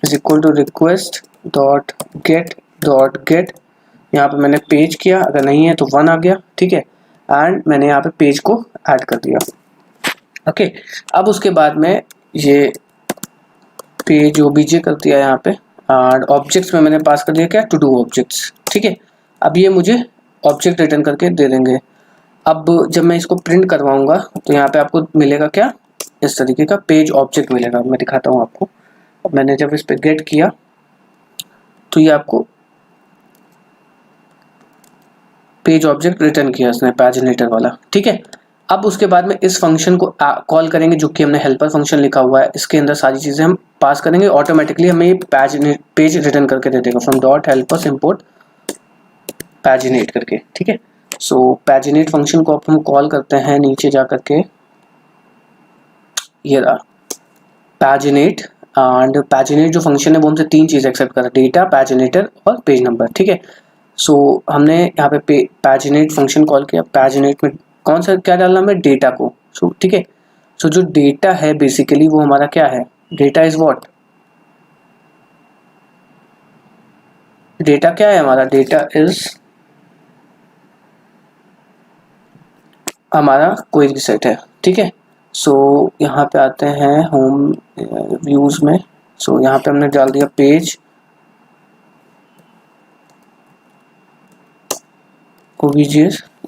is equal to request dot get, यहाँ पे मैंने पेज किया, अगर नहीं है तो 1 आ गया, ठीक है। एंड मैंने यहाँ पे पेज को ऐड कर दिया, ओके। अब उसके बाद में ये पेज ओबीजे कर दिया यहाँ पे, एंड ऑब्जेक्ट्स में मैंने पास कर दिया क्या, टू डू ऑब्जेक्ट्स, ठीक है। अब ये मुझे ऑब्जेक्ट रिटर्न करके दे देंगे। अब जब मैं इसको प्रिंट करवाऊंगा तो यहाँ पे आपको मिलेगा क्या, इस तरीके का पेज ऑब्जेक्ट मिलेगा। मैं दिखाता हूँ आपको। अब मैंने जब इस पे गेट किया तो ये आपको पेज ऑब्जेक्ट रिटर्न किया इसने, पैजिनेटर वाला, ठीक है। अब उसके बाद में इस फंक्शन को कॉल करेंगे जो कि हमने हेल्पर फंक्शन लिखा हुआ है, इसके अंदर सारी चीज़ें हम पास करेंगे, ऑटोमेटिकली हमें ये पेज रिटर्न करके दे देगा, फ्रॉम डॉट हेल्पर्स इम्पोर्ट पैजिनेट करके, ठीक है। सो पैजिनेट फंक्शन को अब हम कॉल करते हैं नीचे जा करके, ये रहा पैजिनेट। एंड पैजिनेट जो फंक्शन है वो हमसे 3 चीज़ एक्सेप्ट कर रहा है, डेटा, पैजिनेटर और पेज नंबर, ठीक है। सो हमने यहाँ पे पैजिनेट फंक्शन कॉल किया, पैजिनेट में कौन सा क्या डालना हमें, डेटा को, सो ठीक है। सो जो डेटा है बेसिकली वो हमारा क्या है, डेटा इज व्हाट, डेटा क्या है हमारा, डेटा इज हमारा क्वेरी सेट है, ठीक है। सो यहाँ पे आते हैं होम व्यूज में। सो यहाँ पे हमने डाल दिया पेज ओबीजे,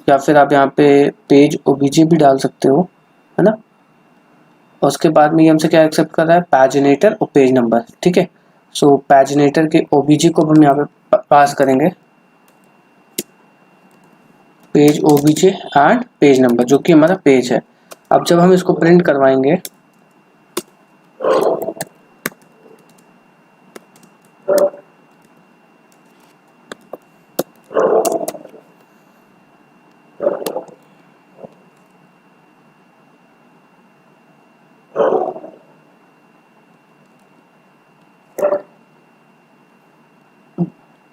या फिर आप यहाँ पे पेज ओबीजे भी डाल सकते हो, है ना। और उसके बाद में ये हमसे क्या एक्सेप्ट कर रहा है, पैजिनेटर और पेज नंबर, ठीक है। सो पैजिनेटर के ओबीजे को हम यहाँ पे पास करेंगे, page OBJ and page number जो कि हमारा पेज है। अब जब हम इसको प्रिंट करवाएंगे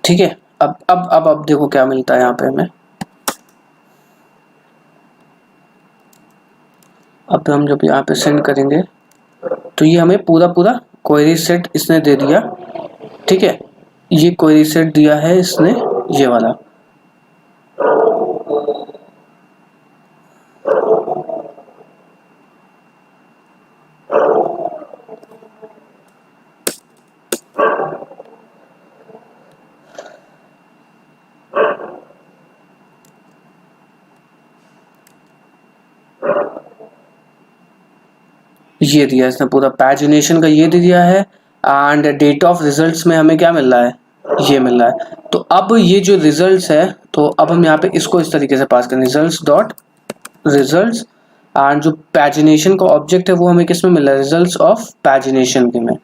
ठीक है। अब देखो क्या मिलता है यहाँ पे हमें। अब हम जब यहाँ पे सेंड करेंगे तो ये हमें पूरा क्वेरी सेट इसने दे दिया, ठीक है। ये क्वेरी सेट दिया है इसने, ये वाला, ये दिया इसने पूरा पैजिनेशन का, ये दे दिया है। एंड डेट ऑफ रिजल्ट्स में हमें क्या मिल रहा है, ये मिल रहा है। तो अब ये जो रिजल्ट्स है, तो अब हम यहाँ पे इसको इस तरीके से पास करें, रिजल्ट्स डॉट रिजल्ट्स, एंड जो पैजिनेशन का ऑब्जेक्ट है वो हमें किस में मिल रहा है, रिजल्ट्स ऑफ पैजिनेशन के में।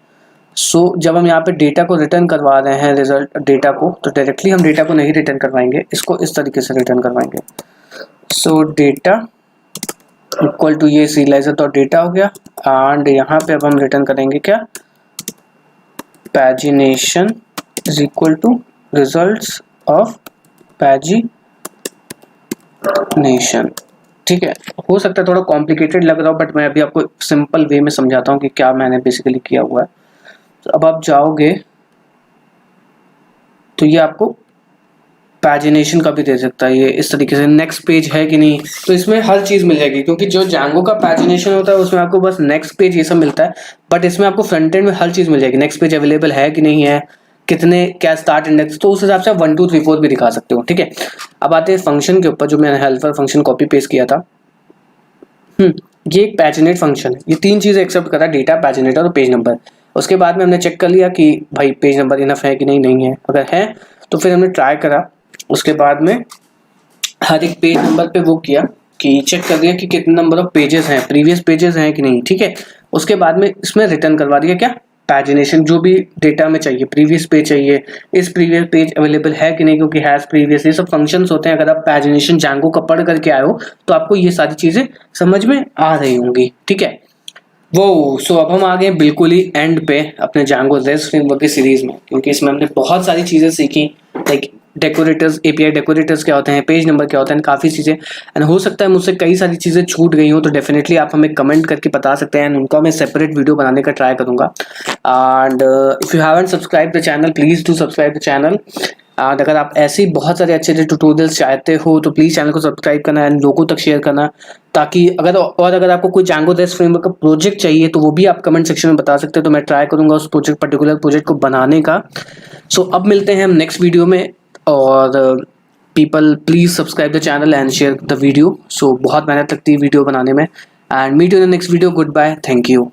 सो जब हम यहाँ पे डेटा को रिटर्न करवा रहे हैं, रिजल्ट डेटा को, तो डायरेक्टली हम डेटा को नहीं रिटर्न करवाएंगे, इसको इस तरीके से रिटर्न करवाएंगे। सो डेटा इक्वल टू ये सीरियलाइजर डॉट डेटा हो गया, एंड यहाँ पे अब हम रिटर्न करेंगे क्या, pagination is equal to results of pagination, ठीक है। हो सकता है थोड़ा कॉम्प्लिकेटेड लग रहा हो, बट मैं अभी आपको सिंपल वे में समझाता हूँ कि क्या मैंने बेसिकली किया हुआ है। तो अब आप जाओगे तो ये आपको पैजिनेशन का भी दे सकता है, ये इस तरीके से नेक्स्ट पेज है कि नहीं, तो इसमें हर चीज़ मिल जाएगी, क्योंकि जो जैंगो का पैजिनेशन होता है उसमें आपको बस नेक्स्ट पेज ये सब मिलता है, बट इसमें आपको फ्रंट एंड में हर चीज़ मिल जाएगी, नेक्स्ट पेज अवेलेबल है कि नहीं है, कितने क्या स्टार्ट इंडेक्स, तो उस हिसाब से आप 1 2 3 4 भी दिखा सकते हो, ठीक है। अब आते हैं फंक्शन के ऊपर, जो मैंने हेल्पर फंक्शन कॉपी पेस्ट किया था। ये एक पैजिनेट फंक्शन है, ये 3 चीज़ें एक्सेप्ट कर रहा है, डेटा, पैजिनेटर और पेज नंबर। उसके बाद में हमने चेक कर लिया कि भाई पेज नंबर इनफ है कि नहीं है, अगर है तो फिर हमने ट्राई करा, उसके बाद में हर एक पेज नंबर पे वो किया कि चेक कर दिया कि कितने नंबर ऑफ पेजेस हैं, प्रीवियस पेजेस हैं कि नहीं, ठीक है। उसके बाद में इसमें रिटर्न करवा दिया क्या, पैजिनेशन जो भी डेटा में चाहिए, प्रीवियस पेज चाहिए, इस प्रीवियस पेज अवेलेबल है कि नहीं, क्योंकि हैज़ प्रीवियस, ये सब फंक्शंस होते हैं। अगर आप पैजिनेशन जैंगो का पढ़ करके आए हो तो आपको ये सारी चीज़ें समझ में आ रही होंगी, ठीक है। सो अब हम आ गए बिल्कुल ही एंड पे अपने जैंगो रेस्ट फ्रेमवर्क की सीरीज में, क्योंकि इसमें हमने बहुत सारी चीज़ें सीखी, लाइक डेकोरेटर्स, एपीआई डेकोरेटर्स क्या होते हैं, पेज नंबर क्या होता है, काफ़ी चीज़ें। एंड हो सकता है मुझसे कई सारी चीज़ें छूट गई हो, तो डेफिनेटली आप हमें कमेंट करके बता सकते हैं, एंड उनका मैं सेपरेट वीडियो बनाने का ट्राई करूँगा। And if you haven't subscribe the channel, please do subscribe the channel. And अगर आप ऐसे ही बहुत सारे अच्छे अच्छे ट्यूटोरियल्स चाहते हो तो प्लीज़ चैनल को सब्सक्राइब करना एंड लोगों तक शेयर करना, ताकि अगर आपको कोई जैंगो रेस्ट फ्रेमवर्क का प्रोजेक्ट चाहिए तो वो भी आप कमेंट सेक्शन में बता सकते हैं, तो मैं ट्राई करूंगा उस पर्टिकुलर प्रोजेक्ट को बनाने का। अब मिलते हैं हम नेक्स्ट वीडियो में, और people please subscribe the channel and share the video. बहुत मेहनत लगती है वीडियो बनाने में, and meet you in the next video. Goodbye, thank you.